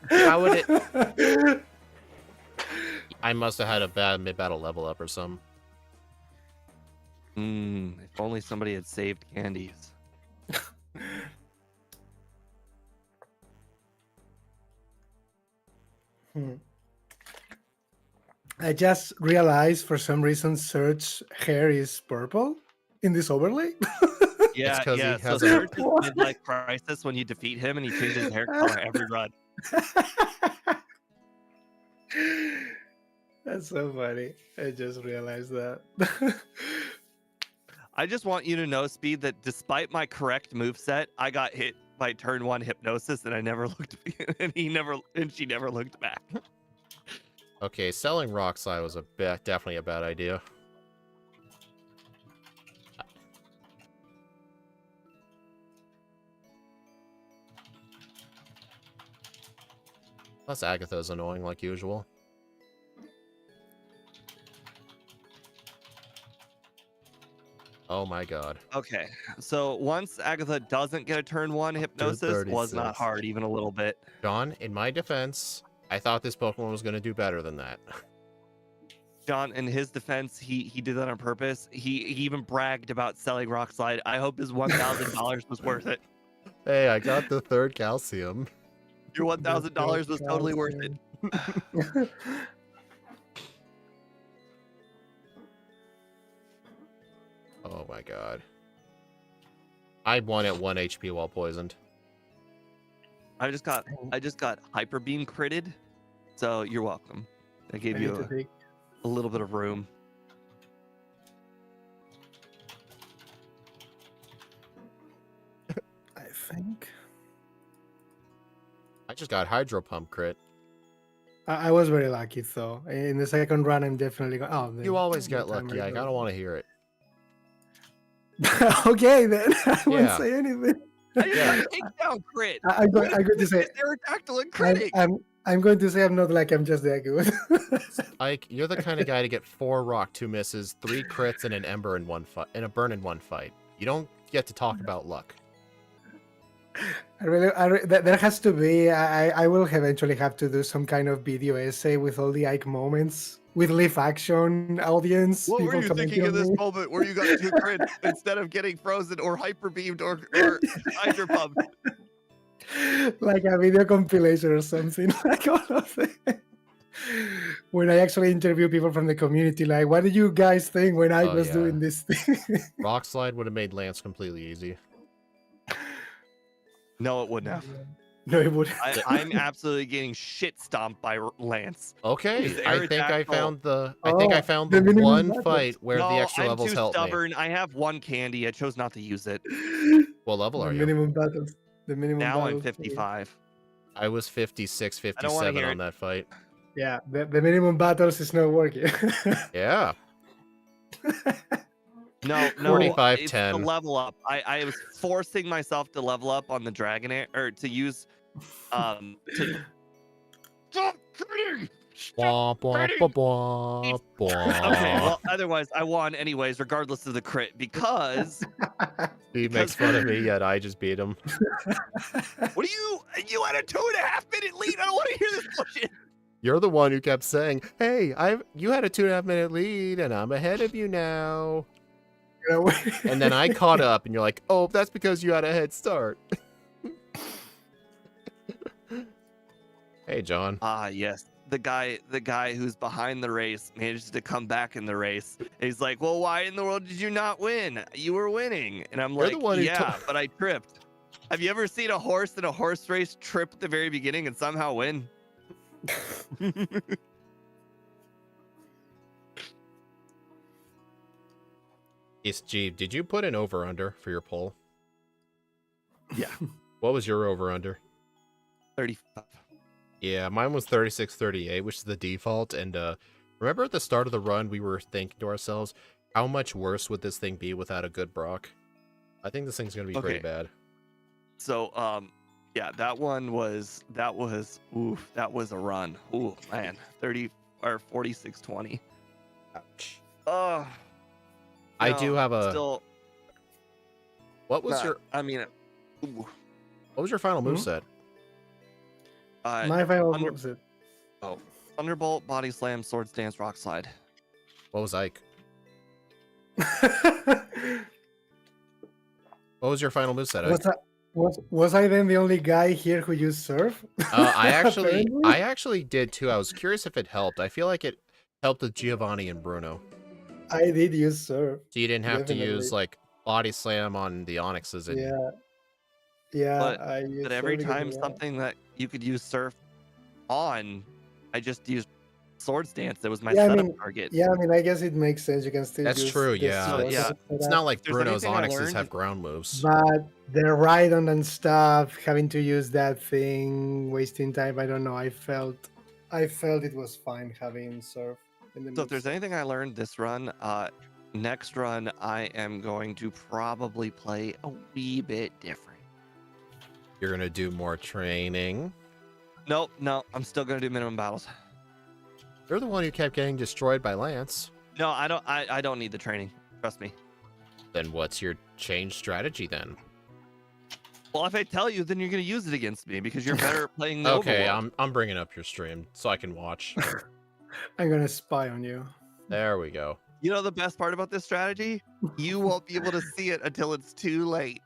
how would it... I must have had a bad mid-battle level up or something. If only somebody had saved candies. I just realized for some reason Surge's hair is purple in this overlay. Yeah, 'cause he yeah. So has a- Surge is midlife crisis when you defeat him, and he changes his hair color every run. That's so funny. I just realized that. I just want you to know, Speed, that despite my correct moveset, I got hit by turn 1 hypnosis, and I never looked, and she never looked back. Okay, selling Rock Slide was definitely a bad idea. Plus Agatha's annoying like usual. Oh my god. Okay, so once Agatha doesn't get a turn 1 hypnosis, was not 36. hard, even a little bit. John, in my defense, I thought this Pokemon was going to do better than that. John, in his defense, he did that on purpose. He even bragged about selling Rock Slide. I hope his $1,000 was worth it. Hey, I got the 3rd calcium. Your $1,000 was totally worth it. Oh my god. I won at 1 HP while poisoned. I just got Hyper Beam critted, so you're welcome. I gave you a little bit of room. I think. I just got Hydro Pump crit. I was very lucky, though. In the second run, I'm definitely going. Oh, You always get lucky. I don't want to hear it. Okay, then. I won't Yeah. say anything. I just got a takedown crit. I'm going to say. Aerodactyl and critting. I'm going to say I'm not like I'm just that good. Ike, you're the kind of guy to get 4 rock, 2 misses, 3 crits, and an ember in one fight, and a burn in one fight. You don't get to talk about luck. There has to be. I will eventually have to do some kind of video essay with all the Ike moments, with live action audience. What were people you thinking commenting in this on me. moment where you got 2 crits instead of getting frozen or hyper beamed or hydro pumped? Like a video compilation or something, like all of it. When I actually interview people from the community, like, what did you guys think when I was doing this thing? Rock Slide would have made Lance completely easy. No, it wouldn't have. No, it wouldn't. I'm absolutely getting shit stomped by Lance. Okay, His I think I Aerodactyl- found the. I Oh, think I found the the minimum one battles. fight where No, the extra I'm levels too helped me. stubborn. I have 1 candy. I chose not to use it. What level The are you? minimum battles. The minimum Now I'm battles. 55. I was 56, I don't want to 57 hear on it. that fight. Yeah, the minimum battles is not working. Yeah. No, 45, it's 10. the level up. I was forcing myself to level up on the dragon or to use to stop critting! Stop Womp, womp, critting! womp, Okay, womp. well otherwise I won anyways, regardless of the crit, because He makes fun of me, yet I just beat him. what do you had a 2.5 minute lead? I don't want to hear this bullshit. You're the one who kept saying, "Hey, you had a 2.5 minute lead, and I'm ahead of you now." And then I caught up, and you're like, "Oh, that's because you had a head start." Hey, John. Ah, yes. The guy who's behind the race manages to come back in the race. And he's like, "Well, why in the world did you not win? You were winning." And I'm You're like, the one who "Yeah, but I tripped." Have you ever seen a horse in a horse race trip at the very beginning and somehow win? Yes, Jeeve, did you put an over-under for your poll? Yeah. What was your over-under? 35. Yeah, mine was 36-38, which is the default. And remember at the start of the run, we were thinking to ourselves, how much worse would this thing be without a good Brock? I think this thing's gonna be pretty bad. So, yeah, that was a run. Ooh, man, 30 or 46-20. Ouch. Oh, I do have a. still. What was your? I mean, ooh, What was your final moveset? My final Thunder- moveset. Thunderbolt, Body Slam, Swords Dance, Rock Slide. What was Ike? What was your final moveset, Ike? Was I then the only guy here who used surf? I Apparently? actually did too. I was curious if it helped. I feel like it helped with Giovanni and Bruno. I did use surf. So you didn't have to Definitely. use like body slam on the Onyxes and Yeah, But I used But every surf because time of that. something that you could use surf on, I just used Swords Dance. That was my Yeah, I setup mean, target. Yeah, I mean, I guess it makes sense. You can still That's use true, the yeah. So, sword yeah. as a It's setup. not like If there's Bruno's anything I Onyxes learned- have ground moves. But the Rhydon and stuff, having to use that thing, wasting time, I don't know. I felt it was fine having surf in the So if there's mix. anything I learned this run, next run I am going to probably play a wee bit different. You're gonna do more training. No, I'm still gonna do minimum battles. You're the one who kept getting destroyed by Lance. No, I don't. I don't need the training. Trust me. Then what's your change strategy then? Well, if I tell you, then you're gonna use it against me because you're better at playing the Okay, overworld. I'm bringing up your stream so I can watch. I'm gonna spy on you. There we go. You know the best part about this strategy? You won't be able to see it until it's too late.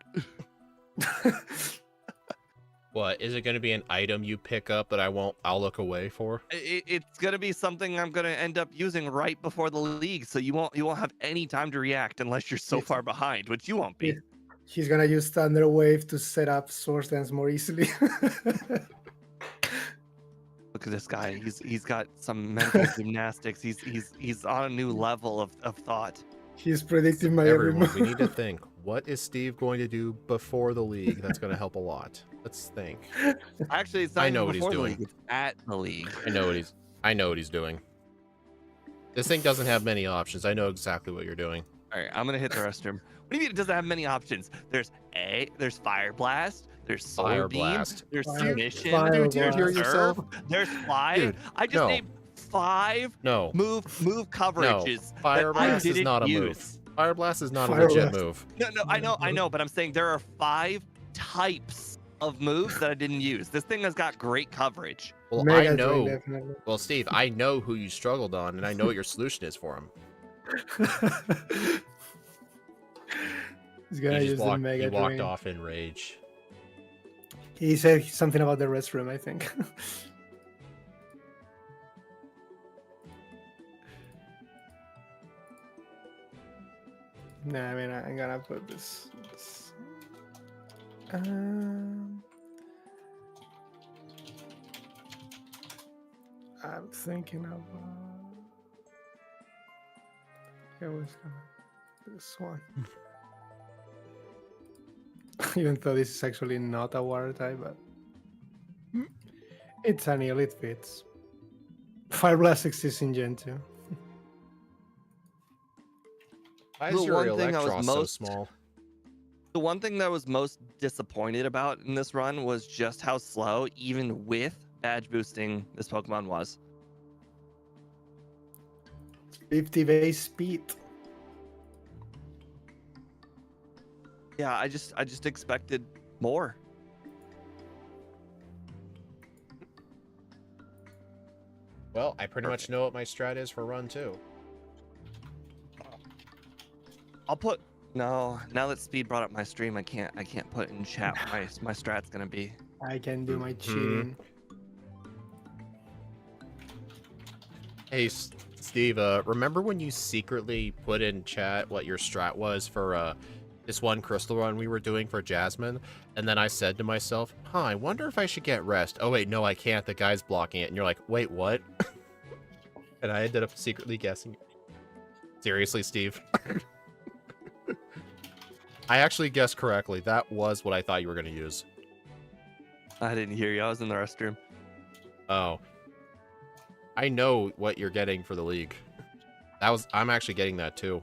What, is it going to be an item you pick up that I'll look away for? It's gonna be something I'm gonna end up using right before the league, so you won't have any time to react unless you're so far behind, which you won't be. He's gonna use Thunder Wave to set up Swords Dance more easily. Look at this guy. He's got some mental gymnastics. He's on a new level of thought. He's predicting my every Everyone, move. we need to think. What is Steve going to do before the league? That's going to help a lot. Let's think. Actually, it's not I even know what he's before the doing. league, it's at the league. I know what he's doing. This thing doesn't have many options. I know exactly what you're doing. All right, I'm gonna hit the restroom. What do you mean it doesn't have many options? There's Fire Blast, there's Solar Fire Beam, Blast. there's Fire- Submission, Fire Dude, do you Blast. hear there's yourself? Surf, there's Fly. Dude, I just no. named 5 No. move coverages Fire that I Blast is didn't not a use. move. Fire Blast is not a Fire legit Blast. move. No, I know, but I'm saying there are 5 types of moves that I didn't use. This thing has got great coverage. Well, Mega I Drain, know. definitely. Well, Steve, I know who you struggled on, and I know what your solution is for him. He's gonna He use just the Mega walked Drain. off in rage. He said something about the restroom, I think. No, I mean, I'm gonna put this. I'm thinking of. I was gonna this one. Even though this is actually not a water type, but It's an eel, it fits. Fire Blast exists in Gen 2. Why The is your one thing I was Eelektross so most small? The one thing that I was most disappointed about in this run was just how slow, even with badge boosting, this Pokemon was. 50 base speed. Yeah, I just expected more. Well, I pretty much know what my strat is for run 2. I'll put no. Now that Speed brought up my stream, I can't put in chat what my strat's gonna be. I can do my Mhm. cheating. Hey, Steve, remember when you secretly put in chat what your strat was for this one crystal run we were doing for Jasmine? And then I said to myself, I wonder if I should get rest. Oh, wait, no, I can't. The guy's blocking it. And you're like, wait, what? And I ended up secretly guessing. Seriously, Steve? I actually guessed correctly. That was what I thought you were going to use. I didn't hear you. I was in the restroom. Oh. I know what you're getting for the league. I'm actually getting that too.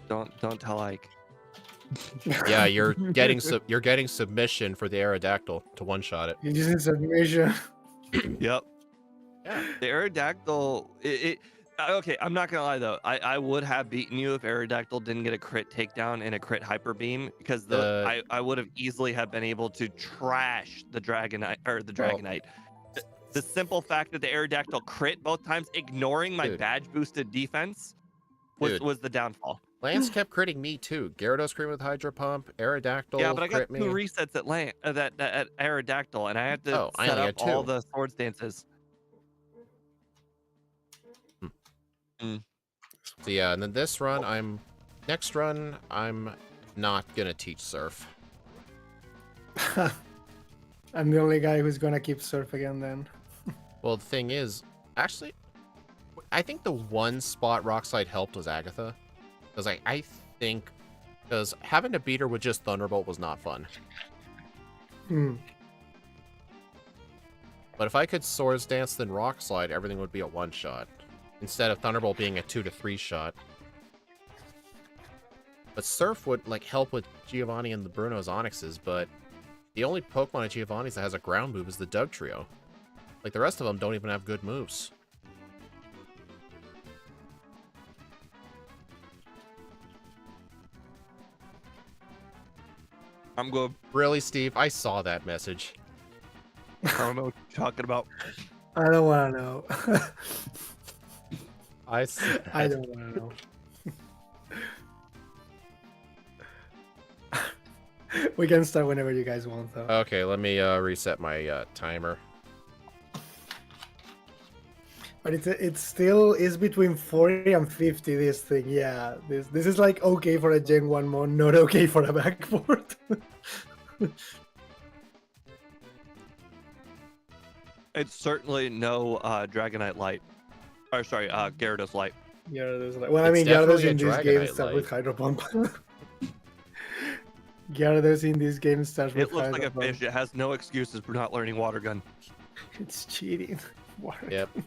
Don't tell Ike. Yeah, you're getting submission for the Aerodactyl to one-shot it. You just need submission. Yep. Yeah. The Aerodactyl, okay, I'm not gonna lie though. I would have beaten you if Aerodactyl didn't get a crit takedown and a crit hyper beam, because I would have easily have been able to trash the Dragonite or the Dragonite. The simple fact that the Aerodactyl crit both times, ignoring my badge boosted defense, was the downfall. Lance kept critting me too. Gyarados crit with Hydro Pump, Aerodactyl. Yeah, but I got crit 2 me. resets at Aerodactyl, and I had to I set only up had all 2. the swords dances. So yeah, and then this run, next run, I'm not gonna teach Surf. I'm the only guy who's gonna keep Surf again then. Well, the thing is, actually, I think the one spot Rock Slide helped was Agatha. Because I think, because having to beat her with just Thunderbolt was not fun. But if I could Swords Dance then Rock Slide, everything would be a one-shot. Instead of Thunderbolt being a 2 to 3 shot. But Surf would help with Giovanni and the Bruno's Onyxes, but the only Pokemon at Giovanni's that has a ground move is the Doug Trio. The rest of them don't even have good moves. I'm good. Really, Steve? I saw that message. I don't know what you're talking about. I don't wanna know. I don't wanna know. We can start whenever you guys want, though. Okay, let me reset my timer. But it's still is between 40 and 50. This thing, yeah. This is okay for a Gen 1 mod, not okay for a backport. It's certainly no Dragonite Light. Or sorry, Gyarados Light. Gyarados, well, I It's mean, Gyarados definitely a in this game Dragonite starts with Light. Hydro Pump. Gyarados in this game starts with It looks like Hydro a Pump. fish. It has no excuses for not learning Water Gun. It's cheating. Water Yep. Gun.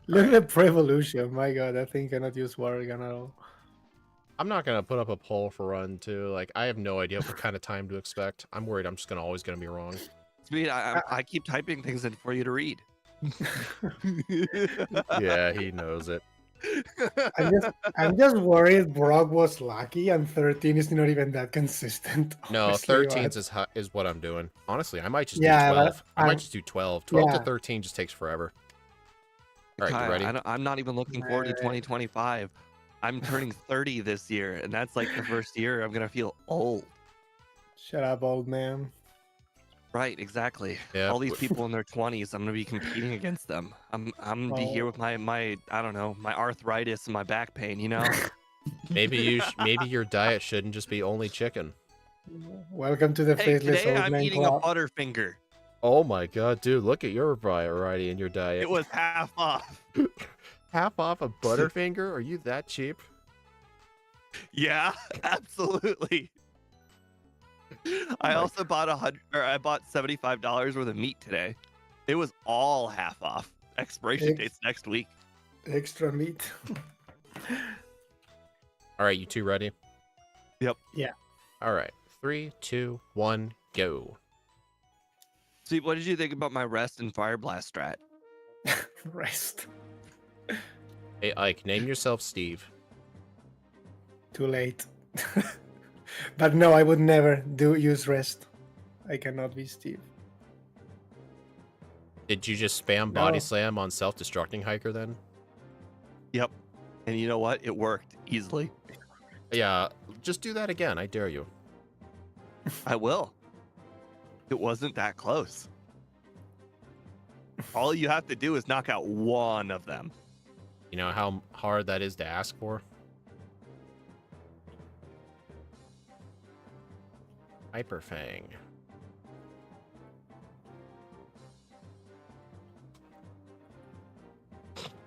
Look at the Prevolution. My god, that thing cannot use Water Gun at all. I'm not gonna put up a poll for run 2. I have no idea what kind of time to expect. I'm worried I'm just always gonna be wrong. Speed, I keep typing things in for you to read. Yeah, he knows it. I'm just worried Brock was lucky and 13 is not even that consistent. No, honestly, 13 is what I'm doing. Honestly, I might just do Yeah, 12. I might I'm- just do 12. 12 yeah. to 13 just takes forever. All right, Kai, you ready? I'm not even looking forward to 2025. I'm turning 30 this year, and that's the first year I'm gonna feel old. Shut up, old man. Right, exactly. Yeah. All these people in their 20s, I'm gonna be competing against them. I'm gonna be here Oh. with my I don't know, my arthritis and my back pain. Maybe your diet shouldn't just be only chicken. Welcome to the Hey, faithless today old I'm man eating club. a Butterfinger. Oh my god, dude, look at your variety in your diet. It was half off. Half off a Butterfinger? Are you that cheap? Yeah, absolutely. I my also bought I bought $75 worth of meat today. It was all half off. Expiration Ex- date's next week. Extra meat. All right, you two ready? Yep. Yeah. All right, 3, 2, 1, go. See, what did you think about my rest and fire blast strat? Rest. Hey, Ike, name yourself Steve. Too late. But no, I would never use rest. I cannot be Steve. Did you just spam body No. slam on self-destructing hiker then? Yep. And you know what? It worked easily. Yeah, just do that again. I dare you. I will. It wasn't that close. All you have to do is knock out one of them. You know how hard that is to ask for? Hyperfang.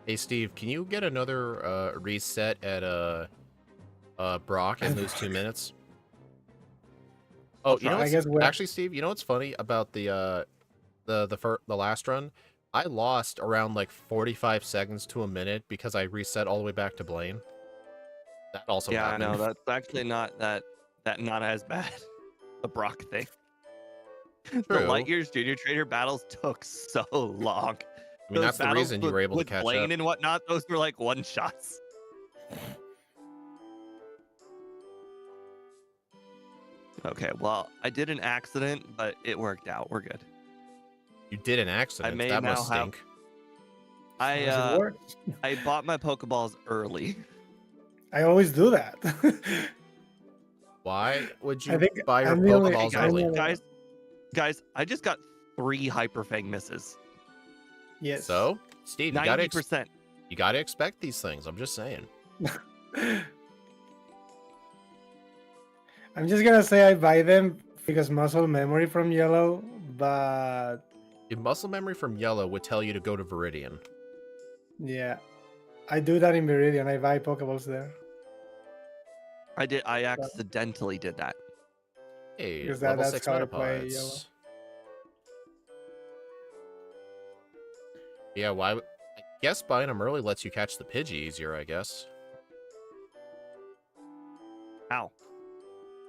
Hey Steve, can you get another reset at Brock and lose 2 minutes? Oh, you know I what's, guess we're- actually, Steve, you know what's funny about the last run? I lost around like 45 seconds to a minute because I reset all the way back to Blaine. That also Yeah, happened. I know. That's actually not not as bad. The Brock thing. The True. Light Years Junior Trainer battles took so long. I mean, that's the battles reason you were able to with catch Blaine up. and whatnot, those were like one shots. Okay, well, I did an accident, but it worked out. We're good. You did an accident. may That now must have- stink. Does it work? I bought my Pokeballs early. I always do that. Why would I you think buy your I'm the only- Pokeballs guys, early? guys, I just got 3 Hyperfang misses. Yes. So, Steve, you gotta 90%. expect these things. I'm just saying. I'm just gonna say I buy them because muscle memory from Yellow, but Your muscle memory from Yellow would tell you to go to Viridian. yeah, I do that in Viridian. I buy Pokeballs there I accidentally did that. Hey, because level that's 6 how I play Yellow. Metapods. Yeah, I guess buying them early lets you catch the Pidgey easier, I guess. Ow.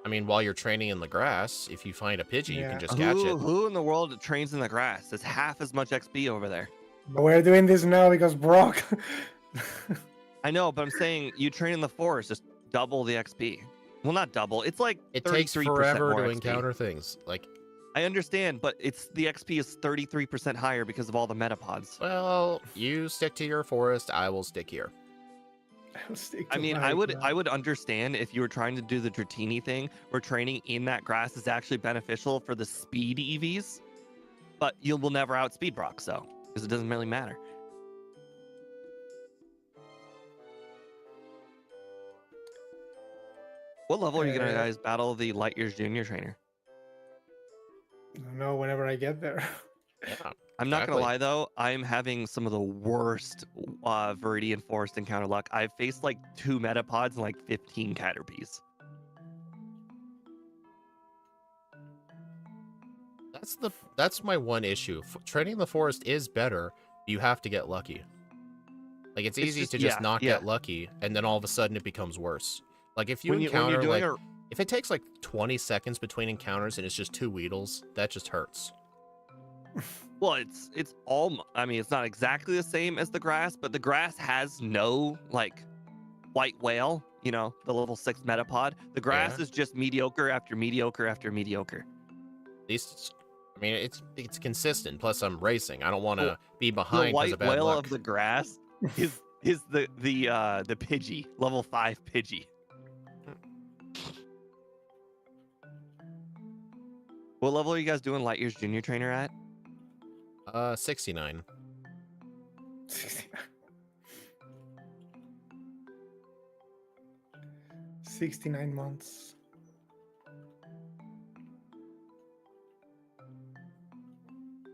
I mean, while you're training in the grass, if you find a Pidgey, you Yeah. can just catch it. Who in the world trains in the grass? There's half as much XP over there. But we're doing this now because Brock. I know, but I'm saying you train in the forest, just double the XP. Well, not double. It's like It takes 33% forever more to XP. encounter things. Like, I understand, but the XP is 33% higher because of all the Metapods. well, you stick to your forest, I will stick here. I'll stick I to mean, my I plan. would understand if you were trying to do the Dratini thing, where training in that grass is actually beneficial for the speed EVs, but you will never outspeed Brock, so because it doesn't really matter. What level are you gonna guys battle the Light Years Junior Trainer? I don't know whenever I get there. Yeah. I'm not gonna Exactly. lie though, I'm having some of the worst Viridian Forest encounter luck. I've faced like 2 Metapods and like 15 Caterpies. That's my one issue. Training in the forest is better. You have to get lucky. Like, it's easy just- to just yeah, not yeah. get lucky, and then all of a sudden it becomes worse. Like, if you When encounter you're doing like, if it takes like 20 seconds between encounters and it's just 2 Weedles, that just hurts. well, it's all. I mean, it's not exactly the same as the grass, but the grass has no like white whale. You know, the level 6 Metapod. The grass Yeah. is just mediocre after mediocre after mediocre. At least, I mean, it's consistent. Plus, I'm racing. I don't want to Well, be The behind because white of bad whale luck. of the grass is the Pidgey, level 5 Pidgey. What level are you guys doing Light Years Junior Trainer at? 69. 69 months.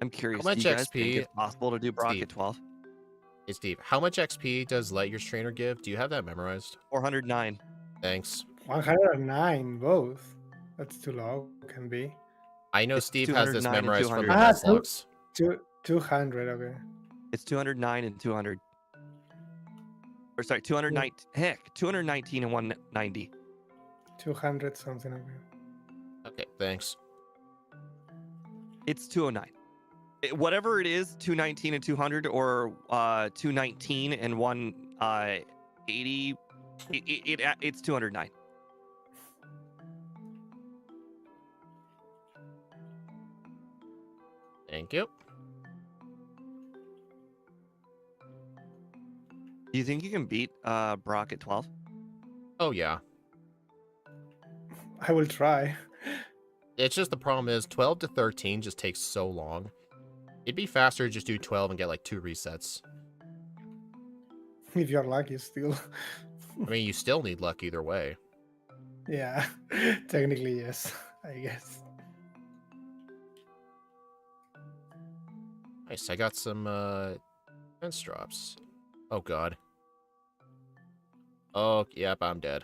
I'm curious. much do you guys think XP it's possible to do Brock Steve. at 12? Hey, Steve, how much XP does Light Years Trainer give? Do you have that memorized? 409. Thanks. 109 both. That's too low. Can be. I know It's Steve has this 209 and memorized from the 200. Ah, Nuzlockes. 200. Okay. It's 209 and 200. Or sorry, 209. Heck, 219 and 190. 200 something. Okay. Okay, thanks. It's 209. Whatever it is, 219 and 200, or 219 and 180. It's 209. Thank you. Do you think you can beat Brock at 12? Oh yeah. I will try. It's just the problem is 12 to 13 just takes so long. It'd be faster to just do 12 and get like 2 resets. If you're lucky, still. I mean, you still need luck either way. Yeah. Technically, yes. I guess. Nice, I got some defense drops. Oh god. Oh, yep, I'm dead.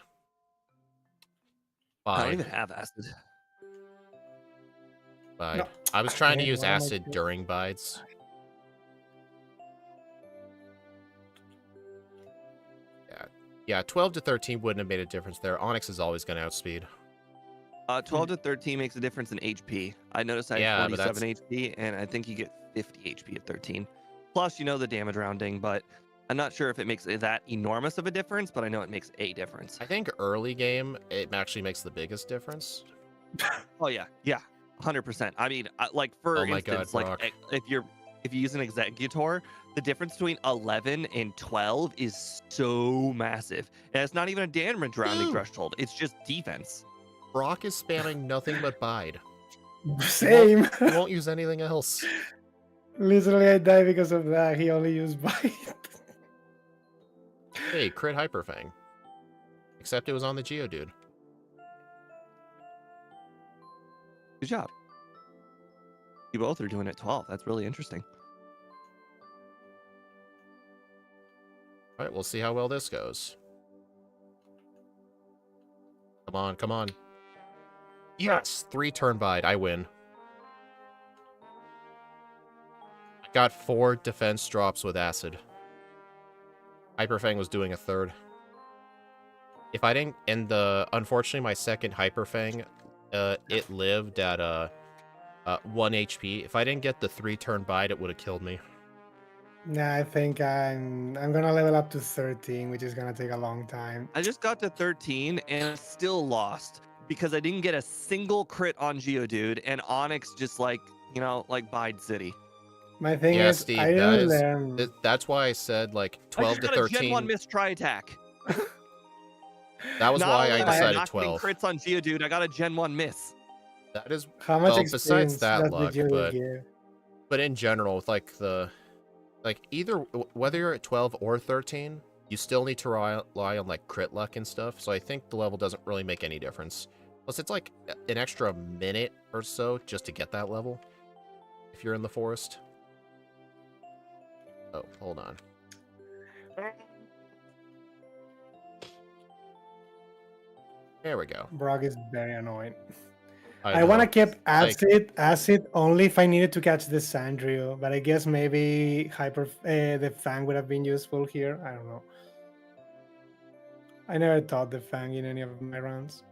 I don't Fine. even have acid. Bide. No. I was trying to Okay, use what am I acid doing? during bides. Yeah, 12 to 13 wouldn't have made a difference there. Onyx is always going to outspeed. 12 to 13 makes a difference in HP. I noticed I Yeah, have but 47 HP, and I think you get 50 HP at 13. Plus, you know the damage rounding, but I'm not sure if it makes that enormous of a difference, but I know it makes a difference. I think early game, it actually makes the biggest difference. Oh yeah, 100%. I mean, like for Oh my God, instance, like Brock. if you use an Executor, the difference between 11 and 12 is so massive, and it's not even a damage rounding Ooh. threshold. It's just defense. Brock is spamming nothing but bide. Same. He won't use anything else. Literally, I died because of that. He only used bite. Hey, crit Hyperfang. Except it was on the Geodude. Good job. You both are doing it 12. That's really interesting. Alright, we'll see how well this goes. Come on, come on. Yes! 3-turn bide, I win. I got 4 defense drops with acid. Hyperfang was doing a third. If I didn't, and unfortunately my second Hyperfang, it lived at 1 HP. If I didn't get the 3-turn bite, it would have killed me. Nah, I think I'm gonna level up to 13, which is gonna take a long time. I just got to 13 and I still lost because I didn't get a single crit on Geodude, and Onyx just like Bide City. My thing Yeah, is, Steve, I didn't learn. that's why I said like 12 I just to got a Gen 1 13. miss try attack. That was Not why only I am decided not getting 12. crits on Geodude, I got a Gen 1 miss. That is, How much well, experience besides that does luck, the Geodude but give? but in general, with either whether you're at 12 or 13, you still need to rely on like crit luck and stuff. So I think the level doesn't really make any difference. Plus, it's like an extra minute or so just to get that level if you're in the forest. Oh, hold on. There we go. Brock is very annoying. I I want to know. keep acid only if I needed to catch the Sandrio, but I guess maybe the Fang would have been useful here. I don't know. I never thought the Fang in any of my rounds.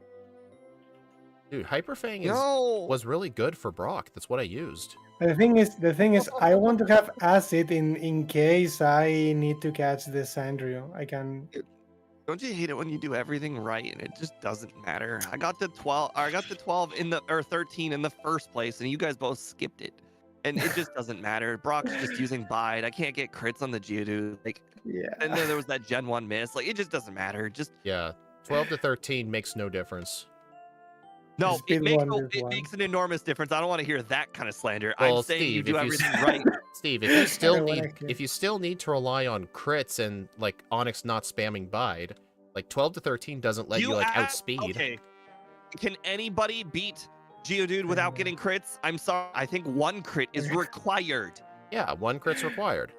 Dude, Hyperfang No. was really good for Brock. That's what I used. The thing is, I want to have acid in case I need to catch the Sandrio. I can. Don't you hate it when you do everything right and it just doesn't matter? I got to 12, or I got to 12 or 13 in the first place, and you guys both skipped it. And it just doesn't matter. Brock's just using Bide. I can't get crits on the Geodude. Yeah. And then there was that Gen 1 miss. It just doesn't matter. Yeah, 12 to 13 makes no difference. No, Speed one is it one. makes an enormous difference. I don't want to hear that kind of slander. Well, I'm saying you Steve, do if you everything right. Steve, if you still don't wanna need hear. if you still need to rely on crits and like Onyx not spamming Bide, like 12 to 13 doesn't let you like outspeed. Okay. Can anybody beat Geodude without getting crits? I'm sorry. I think 1 crit is required. Yeah, 1 crit's required.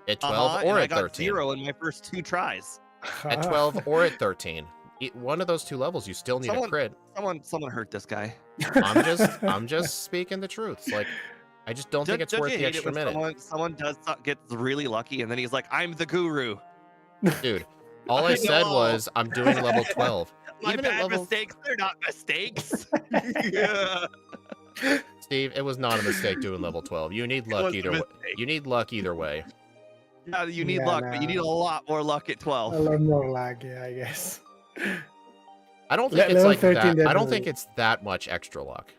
At 12 and or I at got 13. 0 in my first 2 tries. At 12 or at 13. one of those 2 levels, you still need a crit. Someone hurt this guy. I'm just speaking the truth. It's like, I just don't think it's Don't worth you the hate it extra when minute. someone gets really lucky and then he's like, I'm the guru. Dude, all I said was I'm doing level 12. My Even at bad level mistakes, they're not mistakes. Yeah. Steve, it was not a mistake doing level 12. You need It luck was a either way. mistake. You need luck either way. Yeah, you need Yeah, luck, but you need a no. lot more luck at A 12. lot more lag, yeah, I guess. I don't think it's Level like 13 that. I don't think definitely. it's that much extra luck.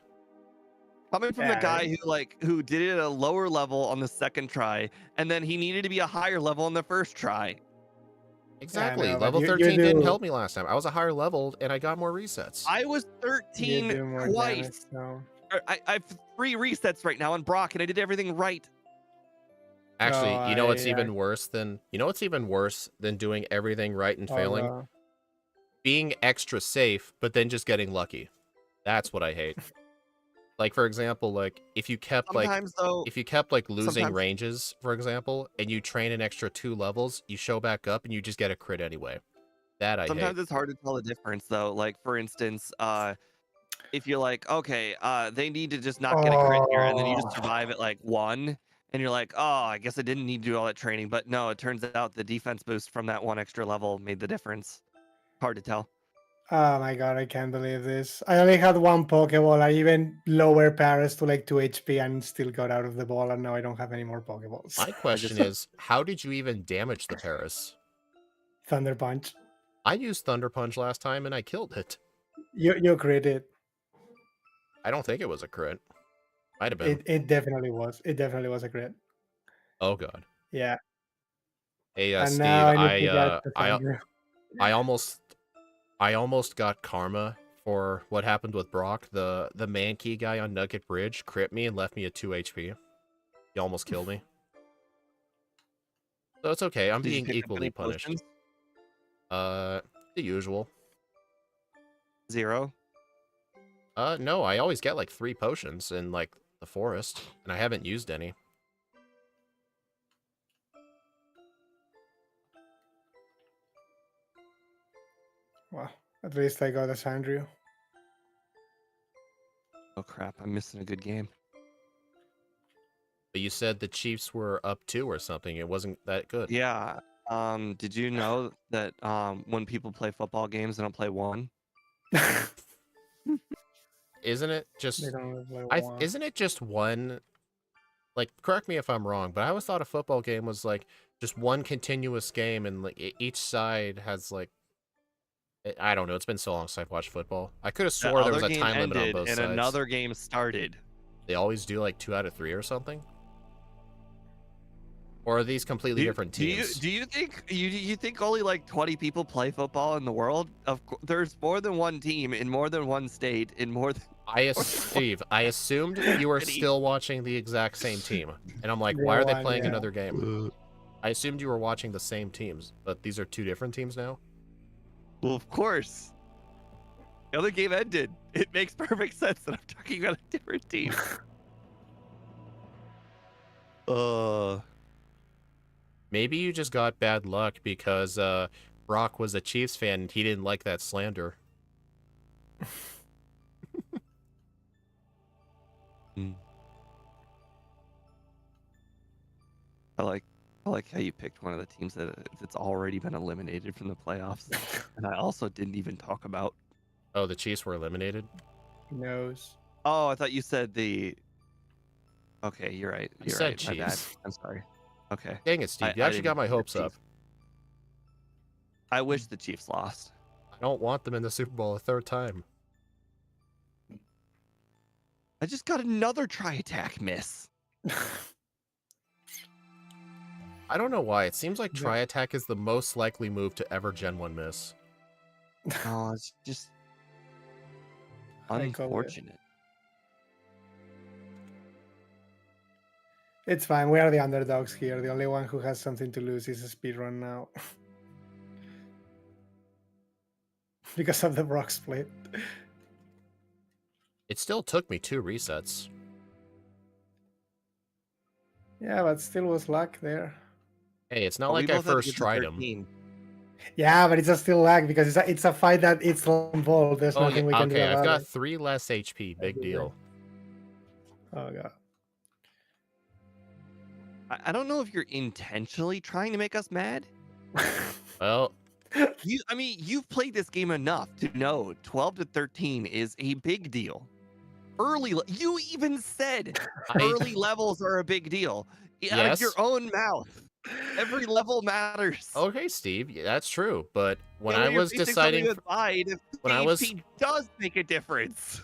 Coming from the Yeah, guy who did it at a lower level on the second try, and then he needed to be a higher level on the first try. Exactly. no, but Level you 13 didn't do help me last time. I was a higher level and I got more resets. I was you 13 do more damage, twice. so. I have 3 resets right now on Brock, and I did everything right. Actually, Oh, you know what's even worse than doing everything right and failing? although, Being extra safe, but then just getting lucky. That's what I hate. Like, for example, like if you kept Sometimes though, losing sometimes ranges, for example, and you train an extra 2 levels, you show back up and you just get a crit anyway. That I hate. sometimes it's hard to tell the difference though. Like for instance, if you're like, okay, they need to just not get a crit here, and then you just oh, survive at like 1, and you're like, oh, I guess I didn't need to do all that training. But no, it turns out the defense boost from that 1 extra level made the difference. Hard to tell. oh my god, I can't believe this. I only had 1 Pokeball. I even lowered Paris to like 2 HP and still got out of the ball, and now I don't have any more Pokeballs. My question is, how did you even damage the Paris? Thunder Punch. I used Thunder Punch last time and I killed it. You crit it. I don't think it was a crit. Might have been. It definitely was. It definitely was a crit. Oh god. Yeah. Hey, And Steve, now I need to get the Thunder. I almost got karma for what happened with Brock. The Mankey guy on Nugget Bridge crit me and left me at 2 HP. He almost killed me. So it's okay. I'm Did you being pick up equally any punished. potions? The usual. 0. No, I always get like 3 potions in like the forest, and I haven't used any. Well, at least I got a Sandrew. Oh crap! I'm missing a good game. But you said the Chiefs were up 2 or something. It wasn't that good. Yeah. Did you know that when people play football games, they don't play 1? Isn't it They just don't play 1. isn't it just one, like, correct me if I'm wrong, but I always thought a football game was like just one continuous game and like each side has like, I don't know, it's been so long since I've watched football. I could have The swore there was other a game time limit on ended both and sides. another game started. They always do like 2 out of 3 or something? Or are these completely different teams? Do you think you think only like 20 people play football in the world? There's more than one team in more than one state in more than Steve, I assumed you were still watching the exact same team. And I'm like, why are they playing Yeah. another game? I assumed you were watching the same teams, but these are 2 different teams now? Well, of course. The other game ended. It makes perfect sense that I'm talking about a different team. Maybe you just got bad luck because Brock was a Chiefs fan and he didn't like that slander. I like how you picked one of the teams that's already been eliminated from the playoffs, and I also didn't even talk about. Oh, the Chiefs were eliminated? Who knows? Oh, I thought you said the. Okay, you're right. I You're said right. My bad. Chiefs. I'm sorry. Okay. Dang it, Steve. You I actually got didn't my think the hopes up. Chiefs- I wish the Chiefs lost. I don't want them in the Super Bowl a 3rd time. I just got another tri-attack miss. I don't know why. It seems like Tri-Attack is the most likely move to ever Gen 1 miss. Oh, it's just I call it. unfortunate. It's fine. We are the underdogs here. The only one who has something to lose is a speedrun now. Because of the Brock split. It still took me 2 resets. Yeah, but still was luck there. Hey, it's not Oh, we like I both had to first get to tried 13. him. Yeah, but it's a still lag because it's a fight that it's involved. There's Oh yeah, nothing we can do okay. I've about got it. 3 less HP. Big deal. Oh god. I don't know if you're intentionally trying to make us mad. Well, I mean, you've played this game enough to know 12 to 13 is a big deal. You even said early levels are a big deal. Out of your yes. own mouth. Every level matters. Okay, Steve, that's true. But when And I when you're was facing deciding, something with wide, when I was, HP does make a difference.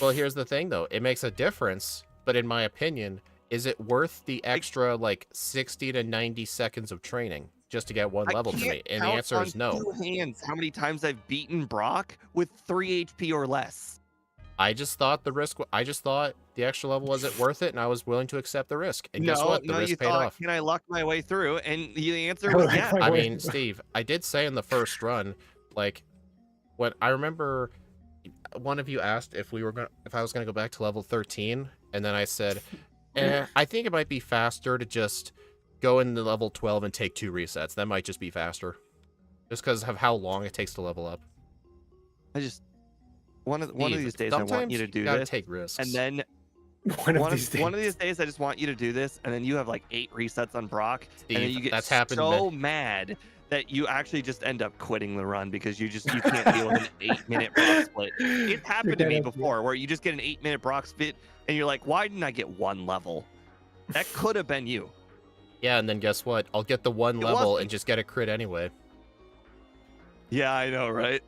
well, here's the thing though. It makes a difference, but in my opinion, is it worth the extra like 60 to 90 seconds of training just to get one I level to can't me? And the count answer on is no. 2 hands how many times I've beaten Brock with 3 HP or less. I just thought the extra level wasn't worth it, and I was willing to accept the risk. And guess what? The No, you risk paid thought, off. can I luck my way through? And the answer was yes. I mean, Steve, I did say in the first run, like, when I remember one of you asked if I was gonna go back to level 13, and then I said, I think it might be faster to just go into level 12 and take 2 resets. That might just be faster, just because of how long it takes to level up. One of these days I want you to do gotta this, take risks. and then one of these days I just want you to do this, and then you have like 8 resets on Brock, Steve, and then you get that's happened so mad that you actually just end up quitting the run because you can't deal with an 8-minute Brock split. It's happened to me before where you just get an 8-minute Brock split, and you're like, why didn't I get 1 level? That could have been you. Yeah, and then guess what? I'll get the 1 level wasn't. and just get a crit anyway. Yeah, I know, right?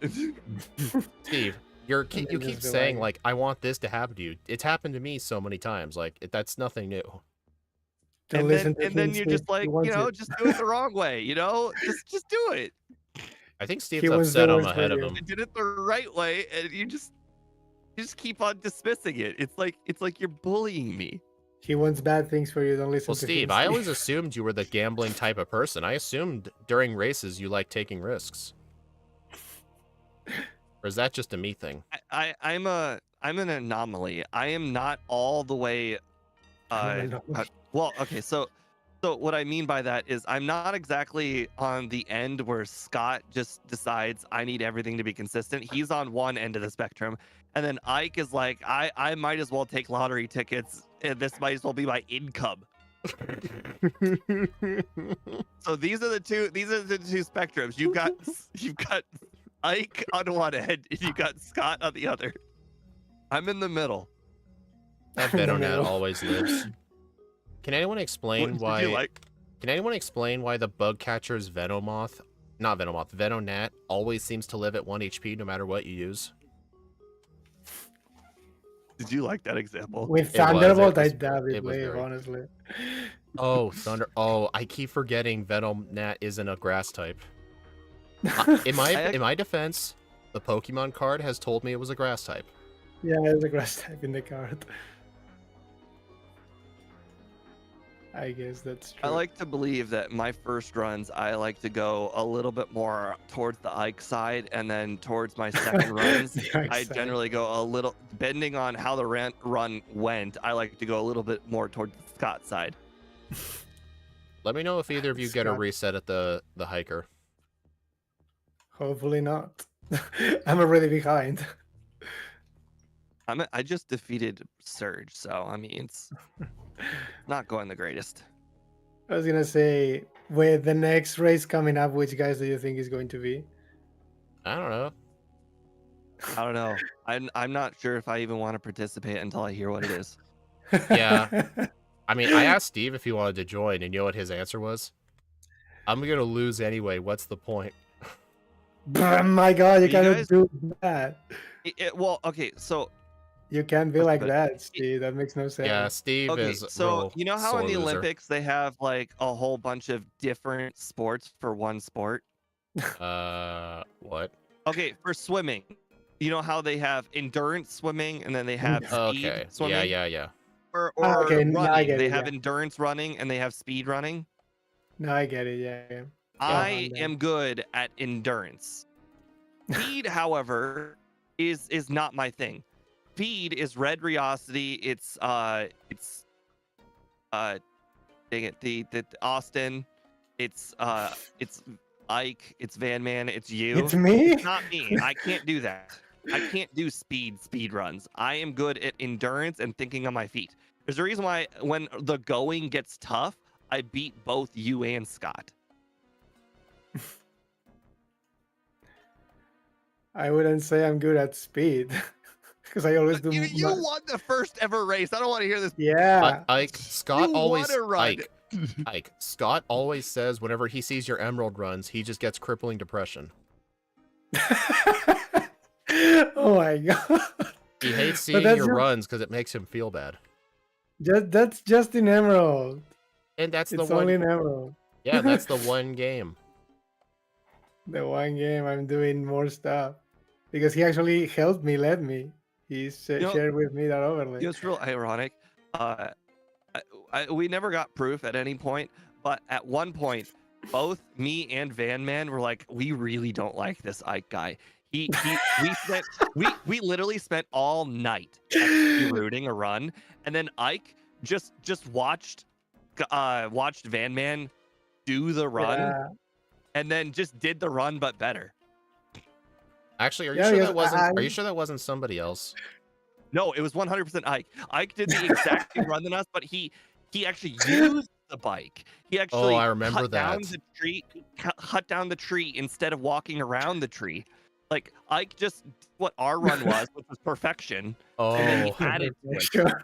Steve, you keep saying like, I want this to happen to you. It's happened to me so many times. Like that's nothing new. And then you're just like, just do it the wrong way, just do it. I think Steve's upset I'm ahead of him. I did it the right way, and you just keep on dismissing it. It's like you're bullying me. He wants bad things for you. Don't listen to him. Well, Steve, I always assumed you were the gambling type of person. I assumed during races you like taking risks. Or is that just a me thing? I'm an anomaly. I am not all the way. Well, okay, so what I mean by that is I'm not exactly on the end where Scott just decides I need everything to be consistent. He's on one end of the spectrum, and then Ike is like, I might as well take lottery tickets, and this might as well be my income. So these are the two spectrums. You've got Ike on one end, and you got Scott on the other. I'm in the middle. That Venonat always lives. Can anyone explain why? Can anyone explain why the bug catcher's Venonat always seems to live at 1 HP no matter what you use? Did you like that example? With Thunderbolt, I dab it live, honestly. Oh, Oh, I keep forgetting Venonat isn't a grass type. In my defense, the Pokemon card has told me it was a grass type. Yeah, there's a grass type in the card. I guess that's true. I like to believe that my first runs, I like to go a little bit more towards the Ike side, and then towards my second runs, I generally go a little, depending on how the run went, I like to go a little bit more towards the Scott side. Let me know if either of you get a reset at the hiker. Hopefully not. I'm already behind. I just defeated Surge, so I mean it's not going the greatest. I was gonna say, with the next race coming up, which guys do you think is going to be? I don't know. I'm not sure if I even want to participate until I hear what it is. Yeah. I mean, I asked Steve if he wanted to join, and you know what his answer was? I'm gonna lose anyway. What's the point? Oh my god, you cannot do that. Well, okay, so you can't be like that, Steve. That makes no sense. Yeah, Steve is. So you know how in the loser. Olympics they have like a whole bunch of different sports for one sport? What? Okay, for swimming, you know how they have endurance swimming and then they have speed swimming? Yeah. Or okay, running, they have endurance running and they have speed running. No, I get it. Yeah. I am good at endurance. Speed, however, is not my thing. Speed is Red Riosity. It's dang it, the Austin. It's Ike, it's Van Man, it's you. It's me. It's not me. I can't do that. I can't do speed runs. I am good at endurance and thinking on my feet. There's a reason why when the going gets tough, I beat both you and Scott. I wouldn't say I'm good at speed because I always do. You won the first ever race. I don't want to hear this. Yeah. Ike, Scott You always wanna run. Ike, Scott always says whenever he sees your Emerald runs, he just gets crippling depression. Oh my god. He hates But seeing that's your just- runs because it makes him feel bad. That's just in Emerald. And that's It's the one. only in Emerald. Yeah, that's the one game. The one game I'm doing more stuff because he actually helped me, led me. He know- shared with me that overlay. It's real ironic. We never got proof at any point, but at one point, both me and Van Man were like, we really don't like this Ike guy. We literally spent all night XP rooting a run, and then Ike just watched Van Man do the run, Yeah. and then just did the run but better. Actually, are you Yeah, sure because that wasn't? Are you I- sure that wasn't somebody else? No, it was 100% Ike. Ike did the exact same run than us, but he actually used the bike. He actually I remember cut down that. the tree, cut down the tree instead of walking around the tree. Like Ike just did what our run was, which was perfection. And then he Oh, added to it. Sure.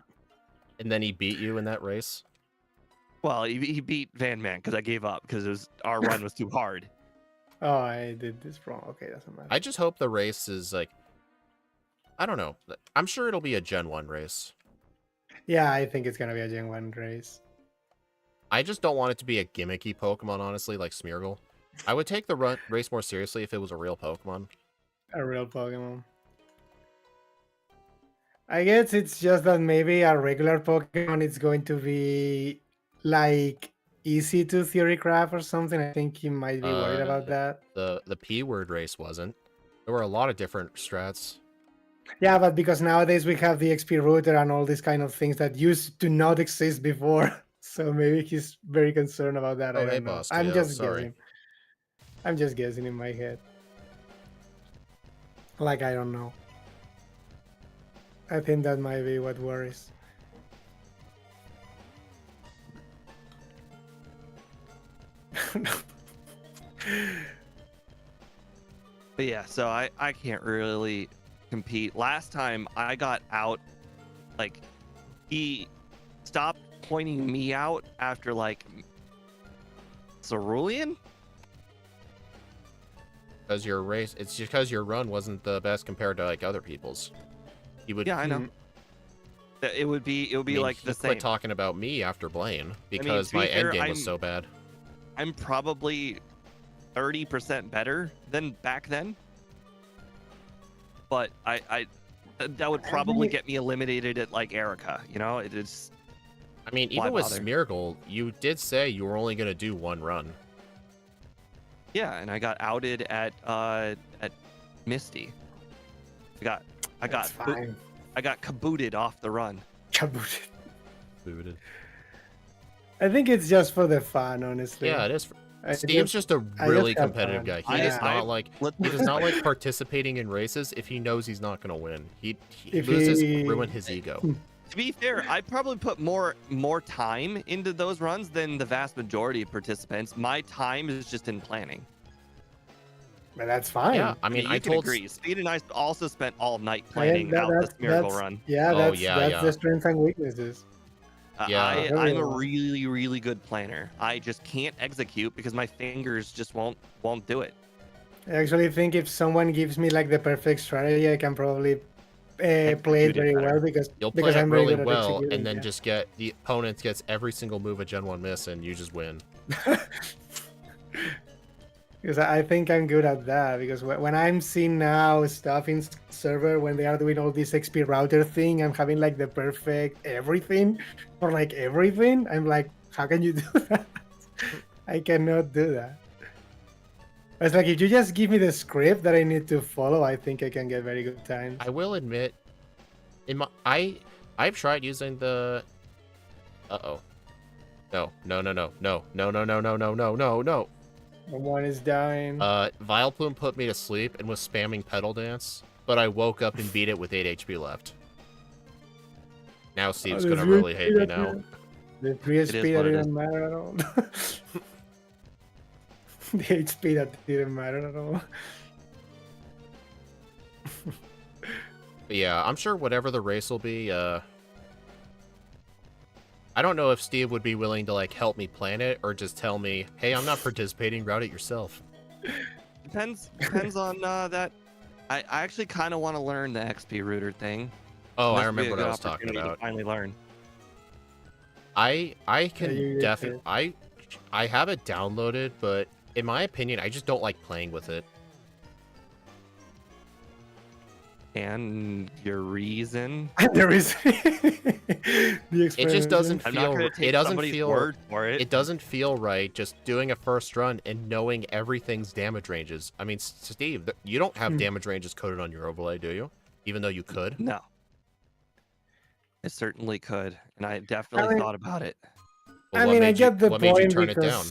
and then he beat you in that race. Well, he beat Van Man because I gave up because our run was too hard. Oh, I did this wrong. Okay, doesn't matter. I just hope the race is like, I don't know. I'm sure it'll be a Gen 1 race. Yeah, I think it's gonna be a Gen 1 race. I just don't want it to be a gimmicky Pokemon, honestly, like Smeargle. I would take the race more seriously if it was a real Pokemon. A real Pokemon. I guess it's just that maybe a regular Pokemon is going to be like easy to theory craft or something. I think he might be worried about that. The P word race wasn't. There were a lot of different strats. Yeah, but because nowadays we have the XP router and all these kind of things that used to not exist before. So maybe he's very concerned about that. I Oh, hey, don't know. boss. I'm Tito, just sorry. guessing. I'm just guessing in my head. Like, I don't know. I think that might be what worries. But yeah, so I can't really compete. Last time I got out, like he stopped pointing me out after like Cerulean. Because your race, it's just because your run wasn't the best compared to like other people's. He would. Yeah, I know. Mm. It would be I mean, like he the quit same. talking about me after Blaine because to be my fair, endgame was so bad. I'm probably 30% better than back then. But I that would probably get me eliminated at like Erica, you know? It is I mean, why even with bother? Smeargle, you did say you were only gonna do one run. yeah, and I got outed at Misty. I That's fine. got kabooted off the run. Kabooted. Booted. I think it's just for the fun, honestly. Yeah, it is. I Steve's just a I really just have competitive fun. guy. He does I- not like. Let- He does not like participating in races if he knows he's not gonna win. He If loses, he- ruin his ego. To be fair, I probably put more time into those runs than the vast majority of participants. My time is just in planning. But that's fine. Yeah, I mean, you I can told. agree. Speed and I also spent all night I- planning out the Smeargle that's- run. Yeah, Oh, that's yeah, that's yeah. the strengths and weaknesses. Yeah. I'm a Everyone. really, really good planner. I just can't execute because my fingers just won't do it. I actually think if someone gives me like the perfect strategy, I can probably play it Execute it very better. well because You'll play because it I'm very really good at well, executing, and then yeah. just get the opponent gets every single move a Gen 1 miss, and you just win. Because I think I'm good at that. Because when I'm seeing now stuff in server when they are doing all this XP router thing, I'm having like the perfect everything for like everything. I'm like, how can you do that? I cannot do that. It's like if you just give me the script that I need to follow, I think I can get very good times. I will admit, in my I've tried using the. No. No. One is dying. Vileplume put me to sleep and was spamming Pedal Dance, but I woke up and beat it with 8 HP left. Now Steve's gonna really hate me now. The 3 is HP what that it is. didn't matter at all. The HP that didn't matter at all. But yeah, I'm sure whatever the race will be, I don't know if Steve would be willing to like help me plan it or just tell me, hey, I'm not participating, route it yourself. Depends on that. I actually kind of want to learn the XP router thing. Oh, This I would be a remember what good I was talking opportunity to about. finally learn. I can you definitely I have it downloaded, but in my opinion, I just don't like playing with it. And your reason? There is the It just doesn't I'm not feel gonna take it doesn't somebody's feel word for it. it doesn't feel right just doing a first run and knowing everything's damage ranges. I mean, Steve, you don't have damage ranges coded on your overlay, do you? Even though you could. No. I certainly could, and I definitely thought about it. Well, I what mean, I made you- get the what made you point turn it down?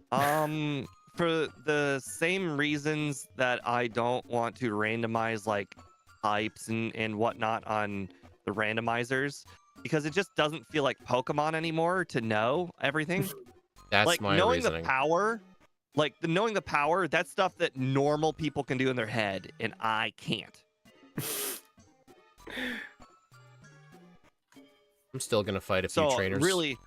because For the same reasons that I don't want to randomize like types and whatnot on the randomizers, because it just doesn't feel like Pokemon anymore to know everything. That's Like my knowing reasoning. the power, knowing the power, that's stuff that normal people can do in their head, and I can't. I'm still gonna fight a few So trainers. really,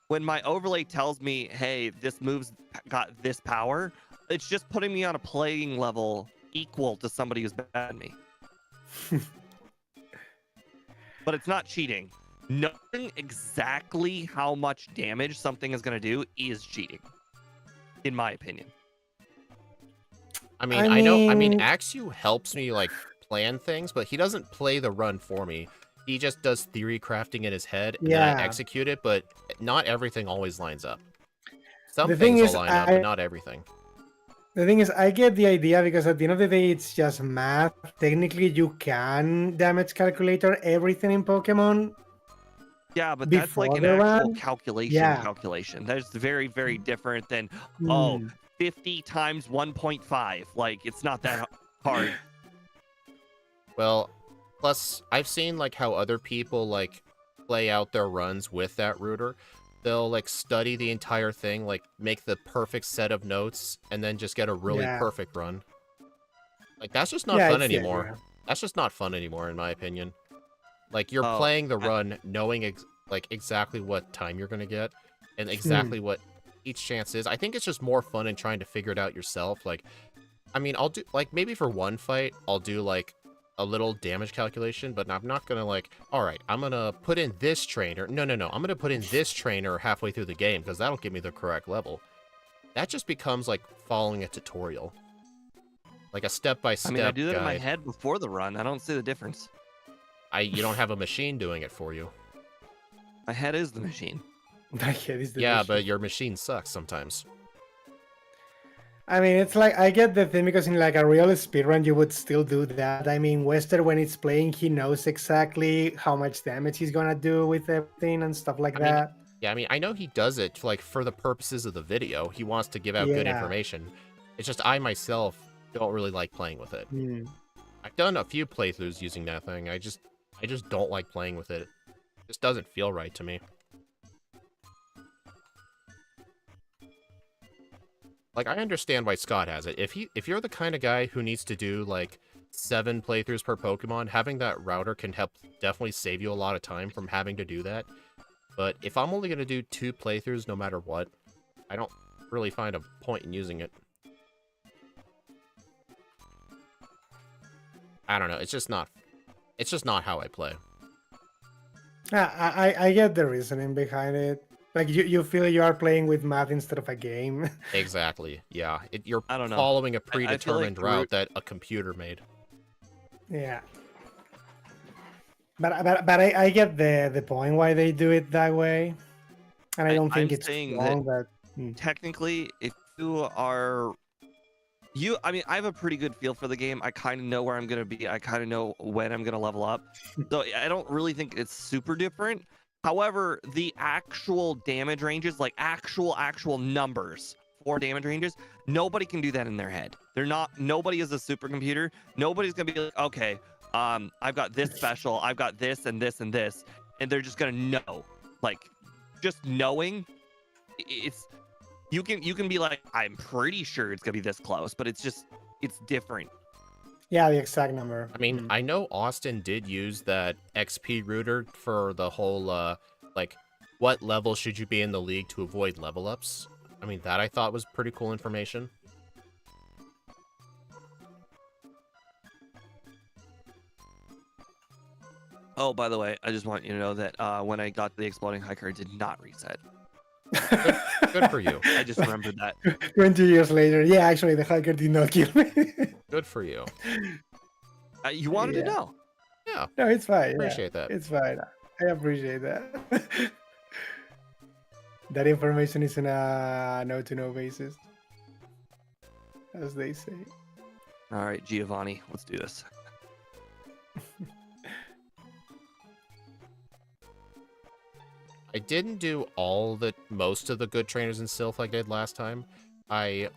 when my overlay tells me, "Hey, this move's got this power," it's just putting me on a playing level equal to somebody who's better than me. But it's not cheating. Knowing exactly how much damage something is going to do is cheating, in my opinion. I mean, I mean, mean- Axew helps me like plan things, but he doesn't play the run for me. He just does theory crafting in his head, and then I Yeah. execute it. But not everything always lines up. Some The things thing is, will line up, but not everything. The thing is, I get the idea because at the end of the day, it's just math. Technically, you can damage calculator everything in Pokemon. Yeah, but that's like Before an the actual run? calculation. Yeah. Calculation. That's very, very different than Hmm. 50 times 1.5. Like it's not that hard. Well, plus I've seen like how other people like play out their runs with that router. They'll like study the entire thing, like make the perfect set of notes, and then just get a really Yeah. perfect run. Like that's just not Yeah, fun it's the anymore. idea. That's just not fun anymore, in my opinion. Like you're Oh, playing the run, knowing like exactly what time you're gonna get, and exactly what each chance is. I think it's just more fun in trying to figure it out yourself. Like, I mean, I'll do like maybe for one fight, I'll do like a little damage calculation, but I'm not gonna like, all right, I'm gonna put in this trainer. No, I'm gonna put in this trainer halfway through the game because that'll give me the correct level. That just becomes like following a tutorial, like a step-by-step I mean, I do that in my guide. head before the run. I don't see the difference. You don't have a machine doing it for you. My head is the machine. My head is the Yeah, issue. but your machine sucks sometimes. I mean, it's like I get the thing because in like a real speedrun, you would still do that. I mean, Wester, when it's playing, he knows exactly how much damage he's gonna do with everything and stuff like I mean, that. Yeah, I mean, I know he does it like for the purposes of the video. He wants to give out good Yeah. information. It's just I myself don't really like playing with it. Hmm. I've done a few playthroughs using that thing. I just don't like playing with it. It just doesn't feel right to me. Like I understand why Scott has it. If you're the kind of guy who needs to do like 7 playthroughs per Pokemon, having that router can help definitely save you a lot of time from having to do that. But if I'm only going to do 2 playthroughs no matter what, I don't really find a point in using it. I don't know, it's just not how I play. I get the reasoning behind it. Like you feel you are playing with math instead of a game. Exactly. Yeah, you're I don't know. following a I feel like predetermined the route route- that a computer made. Yeah. But I get the point why they do it that way, and I don't think I'm it's saying wrong. that But technically, if you are I mean, I have a pretty good feel for the game. I kind of know where I'm going to be. I kind of know when I'm going to level up. So I don't really think it's super different. However, the actual damage ranges, like actual numbers 4 damage ranges. Nobody can do that in their head. Nobody is a supercomputer. Nobody's gonna be like, okay, I've got this special, I've got this and this and this, and they're just gonna know. Like, just knowing, it's you can be like, I'm pretty sure it's gonna be this close, but it's different. Yeah, the exact number. I mean, I know Austin did use that XP router for the whole, like, what level should you be in the league to avoid level ups? I mean, that I thought was pretty cool information. Oh, by the way, I just want you to know that when I got the exploding hiker, it did not reset. Good for you. I just remembered that. 20 years later. Yeah, actually, the hiker did not kill me. Good for you. You wanted to know. Yeah. No, it's fine. Appreciate that. It's fine. I appreciate that. That information is on a no-to-know basis, as they say. All right, Giovanni, let's do this. I didn't do most of the good trainers in Sylph like I did last time. I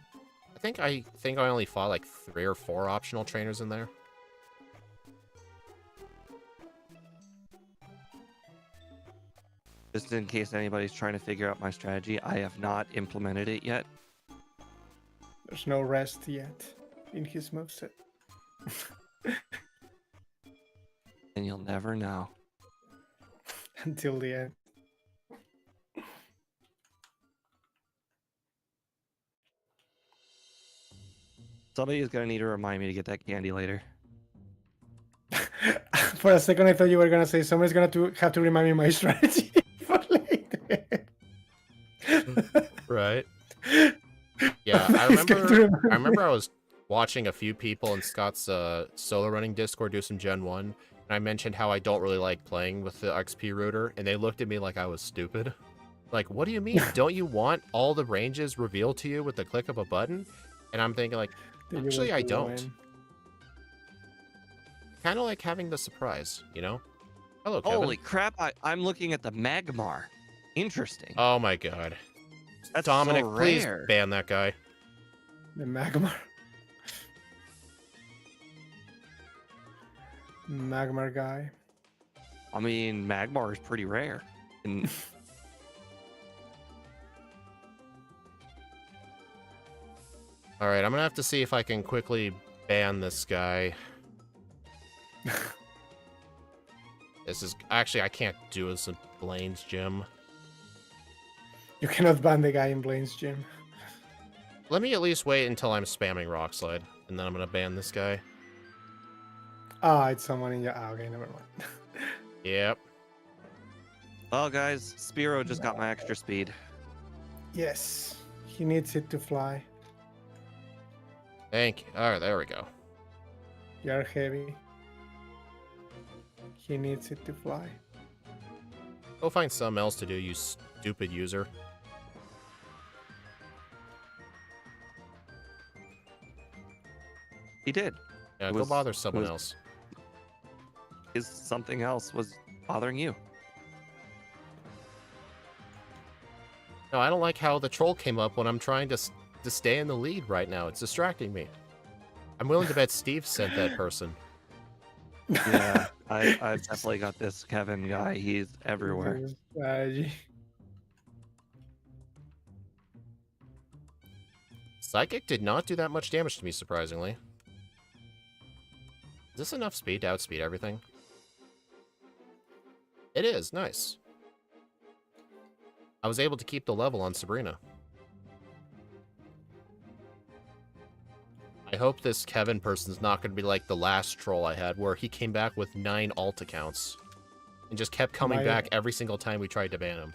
think I only fought like 3 or 4 optional trainers in there. Just in case anybody's trying to figure out my strategy, I have not implemented it yet. There's no rest yet in his moveset. And you'll never know. Until the end. Somebody is going to need to remind me to get that candy later. For a second, I thought you were going to say somebody's going to have to remind me my strategy for later. Right. Yeah, I remember I was watching a few people in Scott's solo running Discord do some Gen 1, and I mentioned how I don't really like playing with the XP router, and they looked at me like I was stupid. Like, what do you mean? Don't you want all the ranges revealed to you with the click of a button? And I'm thinking, like, actually, I don't. Kind of like having the surprise, you know? Hello, Kevin. Holy crap, I'm looking at the Magmar. Interesting. Oh my god. That's Dominic, so please rare. ban that guy. The Magmar. Magmar guy. I mean, Magmar is pretty rare. And Alright, I'm gonna have to see if I can quickly ban this guy. This is... Actually, I can't do this in Blaine's gym. You cannot ban the guy in Blaine's gym. Let me at least wait until I'm spamming Rock Slide, and then I'm gonna ban this guy. Ah, it's someone in your... Ah, okay, never mind. Yep. well, guys, Spiro just got my extra speed. Yes. He needs it to fly. Thank you. Alright, there we go. You're heavy. He needs it to fly. Go find something else to do, you stupid user. He did. Yeah, It go was- bother someone was- else. Something else was bothering you. No, I don't like how the troll came up when I'm trying to stay in the lead right now. It's distracting me. I'm willing to bet Steve sent that person. Yeah, I've definitely got this Kevin guy. He's everywhere. Psychic did not do that much damage to me, surprisingly. Is this enough speed to outspeed everything? It is, nice. I was able to keep the level on Sabrina. I hope this Kevin person's not going to be like the last troll I had, where he came back with 9 alt accounts. And just kept coming back every single time we tried to ban him.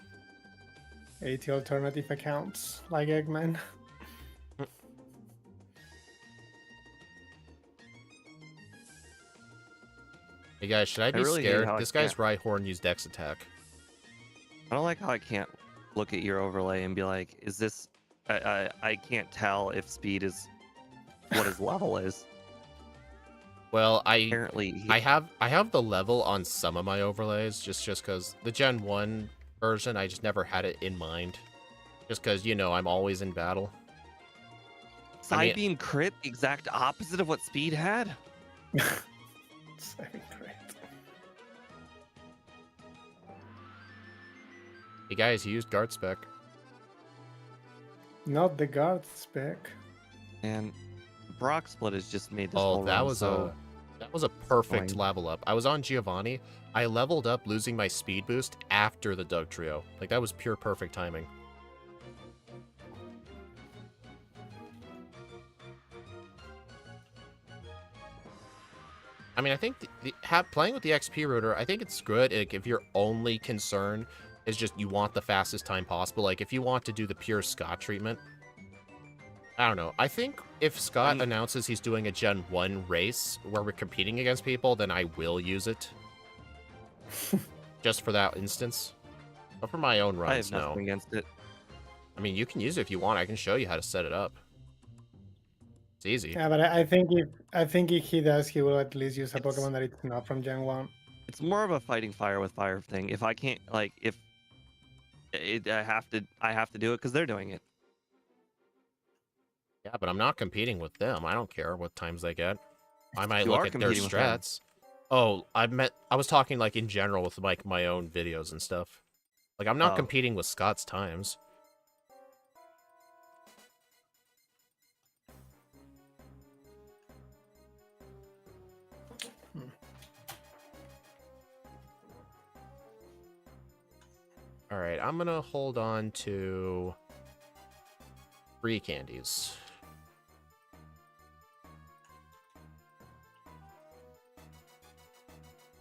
80 alternative accounts, like Eggman. Hey guys, should I be really hate scared? how I This guy's can't- Rhyhorn used Dex attack. I don't like how I can't look at your overlay and be like, is this... I can't tell if speed is what his level is. Well, Apparently, I have the level on some of my overlays, just because the Gen 1 version, I just never had it in mind. Just because, you know, I'm always in battle. Side beam crit, the exact opposite of what Speed had. Side crit. Hey guys, he used guard spec. Not the guard spec. And Brock split has just made this Oh, whole that run was so... that was a perfect annoying. level up. I was on Giovanni. I leveled up losing my speed boost after the Doug trio. Like that was pure perfect timing. I mean, I think playing with the XP router, I think it's good if your only concern is just you want the fastest time possible. Like if you want to do the pure Scott treatment, I don't know. I think if Scott announces he's doing a Gen 1 race where we're competing against people, then I will use it. Just for that instance. But for my own runs, I have nothing no. against it. I mean, you can use it if you want. I can show you how to set it up. It's easy. Yeah, but I think if he does, he will at least use a It's- Pokemon that it's not from Gen 1. It's more of a fighting fire with fire thing. If I can't, like, if I have to do it because they're doing it. Yeah, but I'm not competing with them. I don't care what times they get. I might You look are at their competing with them. strats. Oh, I was talking like in general with like my own videos and stuff. Like I'm not Oh. competing with Scott's times. All right, I'm gonna hold on to 3 candies.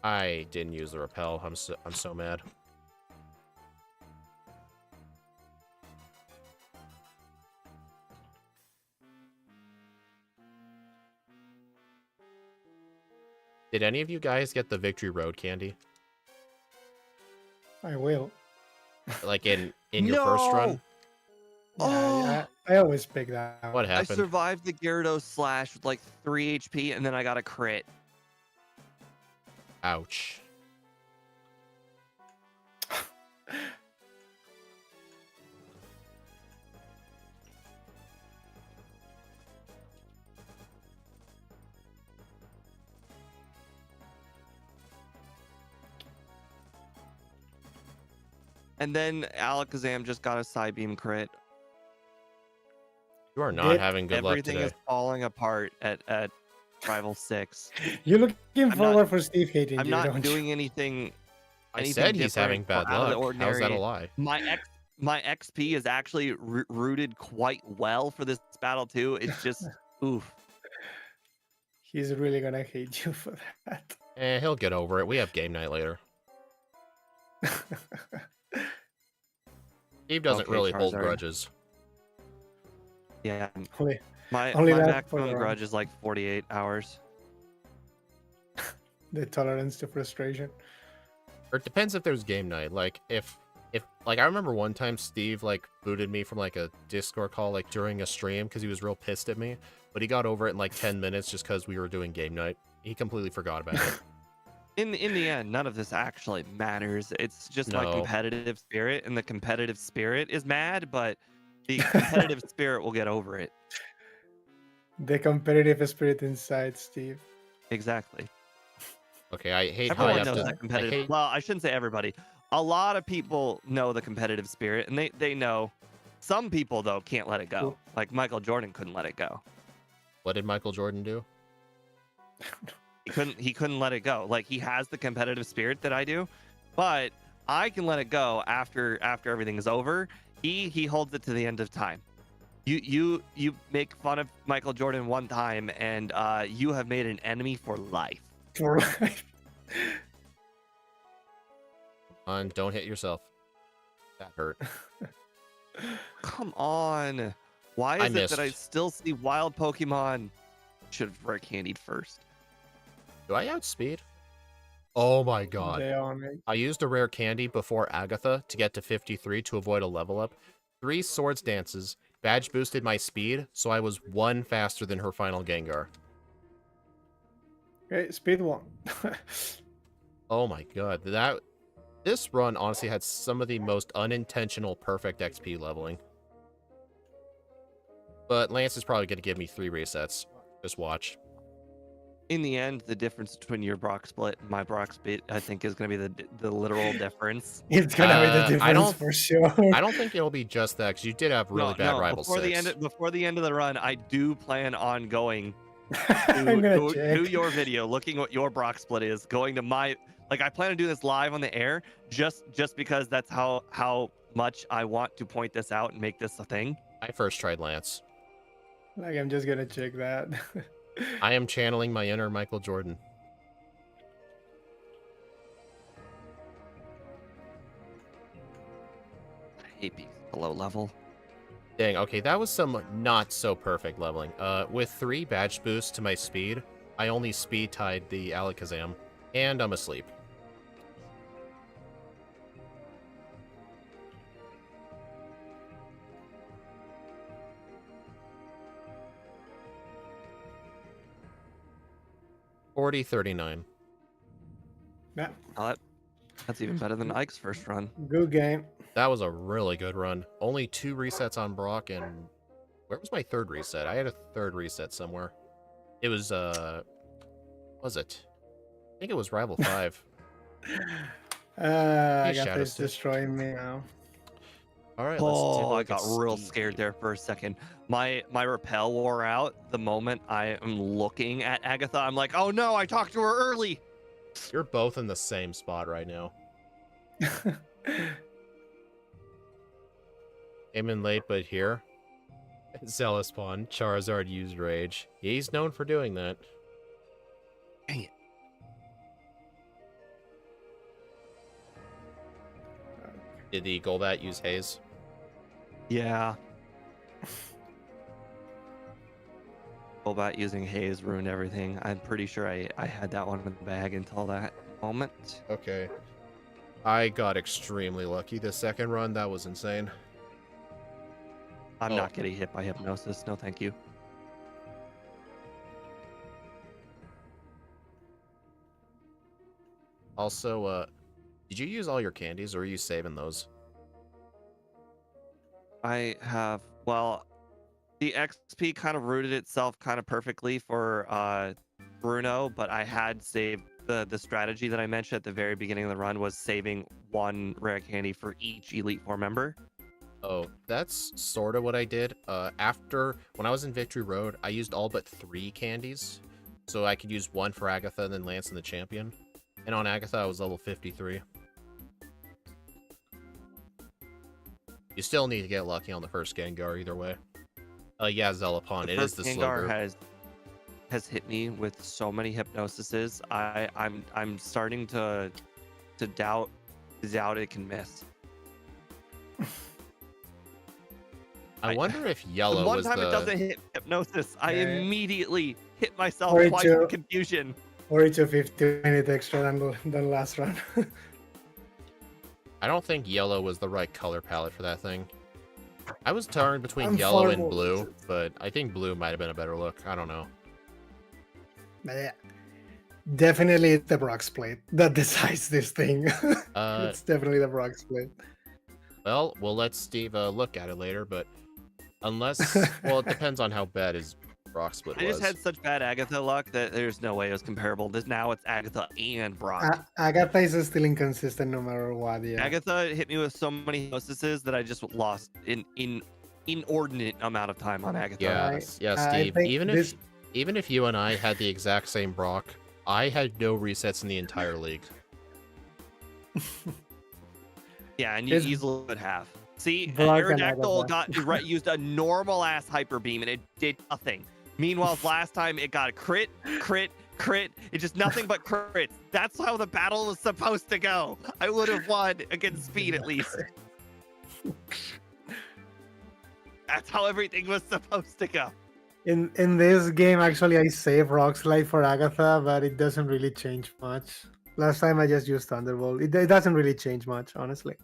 I didn't use the repel. I'm so mad. Did any of you guys get the Victory Road candy? I will. Like in your first run? Yeah, I always pick that out. What I happened? survived the Gyarados slash with like 3 HP, and then I got a crit. Ouch. And then Alakazam just got a side beam crit. You are not Did having good luck Everything today. is falling apart at Rival 6. You're looking not- forward for Steve hating I'm you, not don't doing anything. I anything said he's different having or bad out of the luck. How's that a ordinary. lie? My XP is actually rooted quite well for this battle too. It's just oof. He's really gonna hate you for that. He'll get over it. We have game night later. Steve doesn't Okay, really hold Charizard. grudges. Yeah, only, my Only that maximum for- grudge is like 48 hours. the tolerance to frustration. Or it depends if there's game night. Like if like I remember one time Steve like booted me from like a Discord call like during a stream because he was real pissed at me, but he got over it in like 10 minutes just because we were doing game night. He completely forgot about it. In the end, none of this actually matters. It's just my No. competitive spirit, and the competitive spirit is mad, but the competitive spirit will get over it. The competitive spirit inside Steve. Exactly. Okay, I hate how I Everyone have knows to. that I competitive. hate, Well, I shouldn't say everybody. A lot of people know the competitive spirit, and they know. Some people though can't let it go. Cool. Like Michael Jordan couldn't let it go. what did Michael Jordan do? He couldn't let it go. Like he has the competitive spirit that I do, but I can let it go after everything is over. He holds it to the end of time. You make fun of Michael Jordan one time, and you have made an enemy for life. For life. Don't hit yourself. That hurt. Come on. Why I is it that I missed. still see wild Pokemon? Should have rare candied first. Do I outspeed? Oh my god. They are me. I used a rare candy before Agatha to get to 53 to avoid a level up. 3 swords dances. Badge boosted my speed, so I was 1 faster than her final Gengar. Okay, speed 1. Oh my god. This run honestly had some of the most unintentional perfect XP leveling. But Lance is probably going to give me 3 resets. Just watch. In the end, the difference between your Brock split and my Brock split, I think, is going to be the literal difference. It's gonna be the I difference don't- for sure. I don't think it'll be just that, because you did have really bad rival before the 6. before the end of the run, I do plan on going I'm gonna to check. your video, looking what your Brock split is, going to my I plan to do this live on the air, just because that's how much I want to point this out and make this a thing. I first tried Lance. Like, I'm just gonna check that. I am channeling my inner Michael Jordan. I hate being below level. Dang, okay, that was some not so perfect leveling. With 3 badge boosts to my speed, I only speed tied the Alakazam, and I'm asleep. $40.39. Yeah, Oh, that's even better than Ike's first run. good game. That was a really good run. Only 2 resets on Brock, and where was my 3rd reset? I had a 3rd reset somewhere. It was, was it? I think it was Rival 5. I Hey, got Shadow this Stitch. destroying me now. All right, let's take a Oh, I look at got real Steve. scared there for a second. My repel wore out the moment I am looking at Agatha. I'm like, oh no, I talked to her early. You're both in the same spot right now. Came in late, but here. Zealous Pawn, Charizard used Rage. He's known for doing that. Dang it. Did the Golbat use Haze? Yeah. About using Haze ruined everything. I'm pretty sure I had that one in the bag until that moment. Okay. I got extremely lucky the second run. That was insane. I'm Oh. not getting hit by hypnosis. No, thank you. Also, did you use all your candies, or are you saving those? I have, well, the XP kind of rooted itself kind of perfectly for Bruno, but I had saved the strategy that I mentioned at the very beginning of the run was saving 1 rare candy for each Elite Four member. Oh, that's sort of what I did. When I was in Victory Road, I used all but 3 candies. So I could use 1 for Agatha and then Lance and the Champion. And on Agatha, I was level 53. You still need to get lucky on the first Gengar either way. Yeah, Zelapon, it is the slow Gengar group. has hit me with so many hypnosises. I'm starting to doubt it can miss. I wonder if The Yellow one was time the... it doesn't hit hypnosis, I Yeah. immediately hit myself Or twice two. in confusion. 40 to 50 minutes extra than last run. I don't think Yellow was the right color palette for that thing. I was torn between I'm Yellow far and more Blue, limited. but I think Blue might have been a better look. I don't know. But yeah, definitely it's the Brock split that decides this thing. It's definitely the Brock split. Well, we'll let Steve look at it later, but unless... well, it depends on how bad his Brock split I was. just had such bad Agatha luck that there's no way it was comparable. Now it's Agatha and Brock. Agatha is still inconsistent no matter what. Yeah. Agatha hit me with so many hypnosises that I just lost in inordinate amount of time on Agatha. Yeah, I Steve. think Even if you and I had the exact same Brock, I had no resets in the entire league. Yeah, and you It's- easily would have. See, Brock and Aerodactyl Agatha. used a normal ass hyper beam and it did nothing. Meanwhile, last time it got a crit. It's just nothing but crits. That's how the battle was supposed to go. I would have won against speed at least. That's how everything was supposed to go. In this game, actually, I save Rock Slide for Agatha, but it doesn't really change much. Last time I just used Thunderbolt. It doesn't really change much, honestly.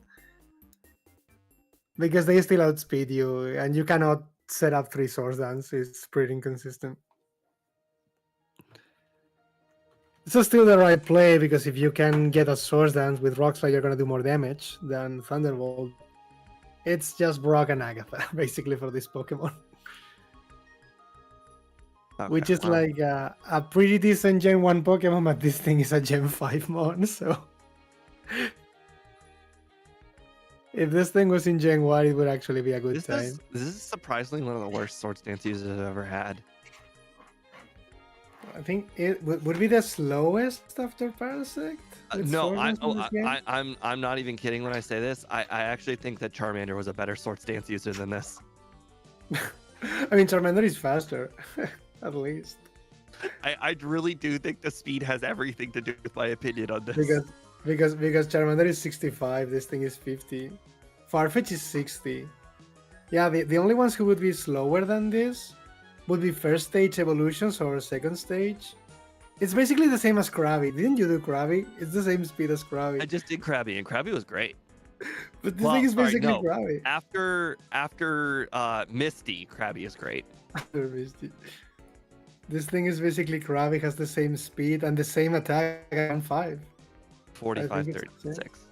Because they still outspeed you, and you cannot set up 3 Source Dance. It's pretty inconsistent. It's still the right play, because if you can get a Source Dance with Rock Slide, you're going to do more damage than Thunderbolt. It's just Brock and Agatha, basically, for this Pokemon. which Okay, is well, like a pretty decent Gen 1 Pokemon, but this thing is a Gen 5 mon, so if this thing was in Gen 1, it would actually be a good time. this is surprisingly one of the worst Swords Dance users I've ever had. I think it would be the slowest after Parasect. with No, Sword Dance in this game? I'm not even kidding when I say this. I actually think that Charmander was a better Swords Dance user than this. I mean, Charmander is faster, at least. I really do think the speed has everything to do with my opinion on this. Because Charmander is 65, this thing is 50. Farfetch is 60. Yeah, the only ones who would be slower than this would be first stage evolutions or second stage. It's basically the same as Krabby. Didn't you do Krabby? It's the same speed as Krabby. I just did Krabby, and Krabby was great. But this thing is basically Krabby. After Misty, Krabby is great. After Misty. This thing is basically Krabby, has the same speed and the same attack on 5. 45, 36.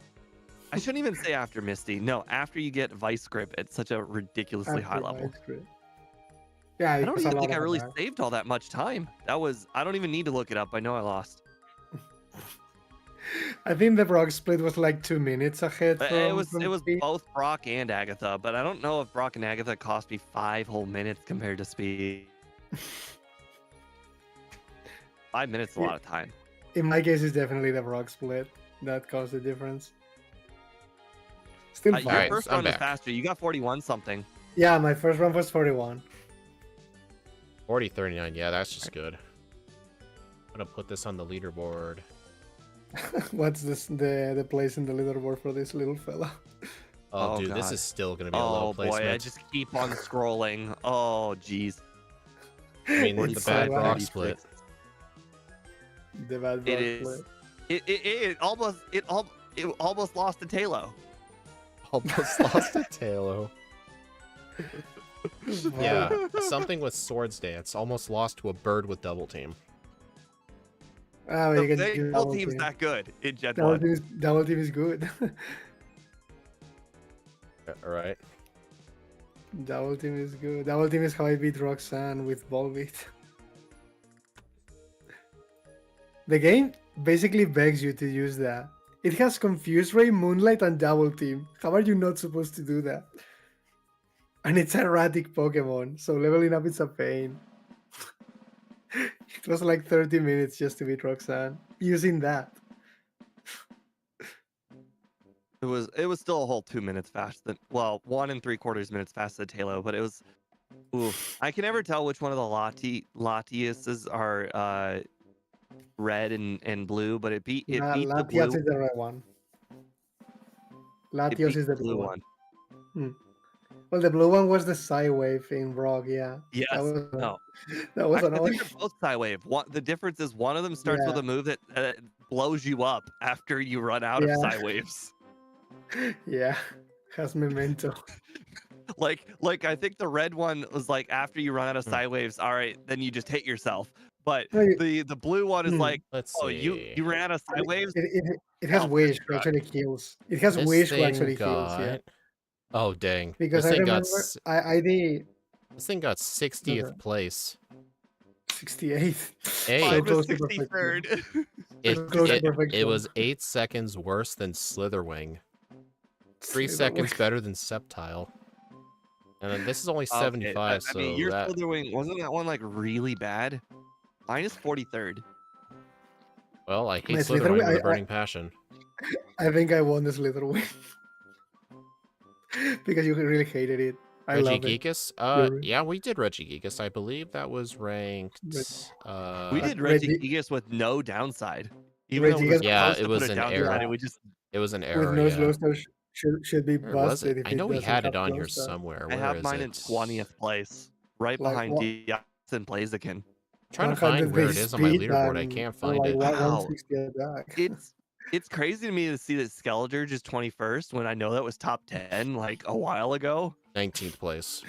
I shouldn't even say after Misty. No, after you get Vice Grip at such a ridiculously high level. Yeah, I don't even think I really saved all that much time. I don't even need to look it up. I know I lost. I think the Brock split was like 2 minutes ahead. It was both Brock and Agatha, but I don't know if Brock and Agatha cost me 5 whole minutes compared to speed. 5 minutes is a lot of time. In my case, it's definitely the Brock split that caused the difference. Still fine. Your first run was faster. You got 41 something. Yeah, my first run was 41. 40-39. Yeah, that's just good. I'm gonna put this on the leaderboard. What's the place in the leaderboard for this little fella? Oh, dude, God. This is still gonna be a low placement. Oh boy, I just keep on scrolling. Oh jeez. I mean, the bad Brock split. The bad Brock split. It almost lost to Talo. Almost lost to Talo. Yeah, something with Swords Dance almost lost to a bird with double team. Oh, double team's not good in Gen 1. Double team is good. Alright. Double team is good. Double team is how I beat Roxanne with Ball Beat. The game basically begs you to use that. It has Confuse Ray, Moonlight, and Double Team. How are you not supposed to do that? And it's erratic Pokemon, so leveling up is a pain. It was like 30 minutes just to beat Roxanne using that. It was still a whole 2 minutes faster than 1 3/4 minutes faster than Talo, but it was. Oof. I can never tell which one of the Latiuses are red and blue, but it beat Latias the blue. is the red one. Latios is the blue one. Well, the blue one was the Psywave in Rock, yeah. Yes. That was I annoying. think they're both Psywave. The difference is one of them starts with a move that blows you up after you run out of Psywaves. Yeah, has Memento. like I think the red one was like after you run out of Psywaves, all right, then you just hit yourself. But the blue one is like, you ran out of Psywaves. It has Wish, who actually kills. It has Wish, who actually kills. Yeah. Oh dang! Because I remember this thing got 60th place. 68th. Hey, I was 63rd. It was 8 seconds worse than Slitherwing. 3 seconds better than Sceptile. And then this is only 75. I mean, your Slitherwing, wasn't that one like really bad? Mine is 43rd. Well, I hate Slitherwing with a burning passion. I think I won the Slitherwing. Because you really hated it. Regigigas? Yeah, we did Regigigas. I believe that was ranked. We did Regigigas with no downside. Even though it was an error. It was an error. With no slow should be busted. I know we had it on here somewhere. I have mine in 20th place, right behind Diaz and Blaziken. Trying to find where it is on my leaderboard. I can't find it. Wow. It's crazy to me to see that Skeletor is 21st when I know that was top 10 like a while ago. 19th place.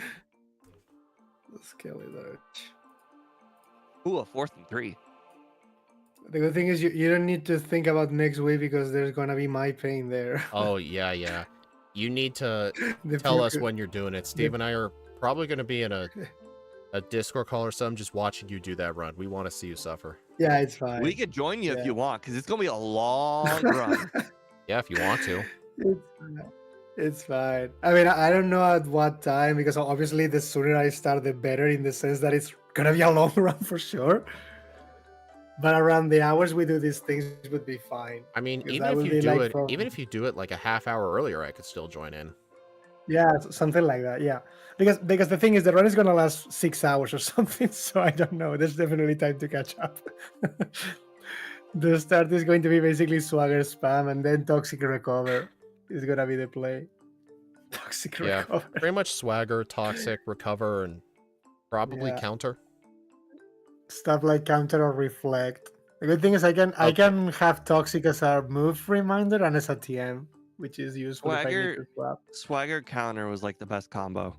Skeletor. Ooh, a 4th and 3. The good thing is you don't need to think about next week because there's gonna be my pain there. Oh yeah. You need to tell us when you're doing it. Steve and I are probably gonna be in a a Discord call or something, just watching you do that run. We want to see you suffer. Yeah, it's fine. We could join you if Yeah. you want, because it's gonna be a long run. Yeah, if you want to. It's fine. I mean, I don't know at what time, because obviously the sooner I start, the better, in the sense that it's gonna be a long run for sure. But around the hours we do these things would be fine. I mean, Because even that if will you be do like it, from- even if you do it like a half hour earlier, I could still join in. Yeah, something like that. Yeah, because the thing is, the run is gonna last 6 hours or something. So I don't know. There's definitely time to catch up. The start is going to be basically swagger spam, and then toxic recover is gonna be the play. Toxic Yeah, recover. pretty much swagger, toxic, recover, and probably Yeah. counter. Stuff like counter or reflect. The good thing is I can have toxic as a move reminder and as a TM, which is useful if I need to swap. Swagger counter was like the best combo.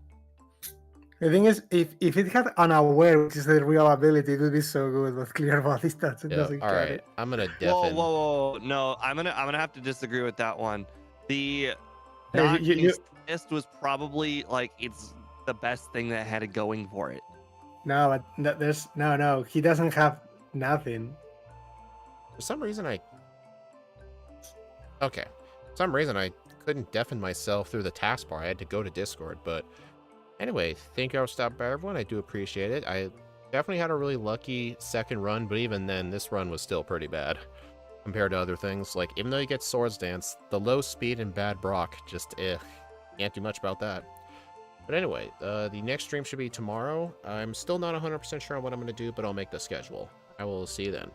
The thing is, if it had unaware, which is the real ability, it would be so good. But clear body stats, it Yeah, doesn't all cut right. it. I'm gonna Whoa, deafen. whoa, whoa! No, I'm gonna have to disagree with that one. The Hey, not you- getting assist was probably like it's the best thing that had it going for it. No, but there's no. He doesn't have nothing. For some reason, I couldn't deafen myself through the taskbar. I had to go to Discord. But anyway, thank you all for stopping by, everyone. I do appreciate it. I definitely had a really lucky second run, but even then, this run was still pretty bad compared to other things. Like, even though you get Swords Dance, the low speed and bad Brock just can't do much about that. But anyway, the next stream should be tomorrow. I'm still not 100% sure on what I'm going to do, but I'll make the schedule. I will see you then.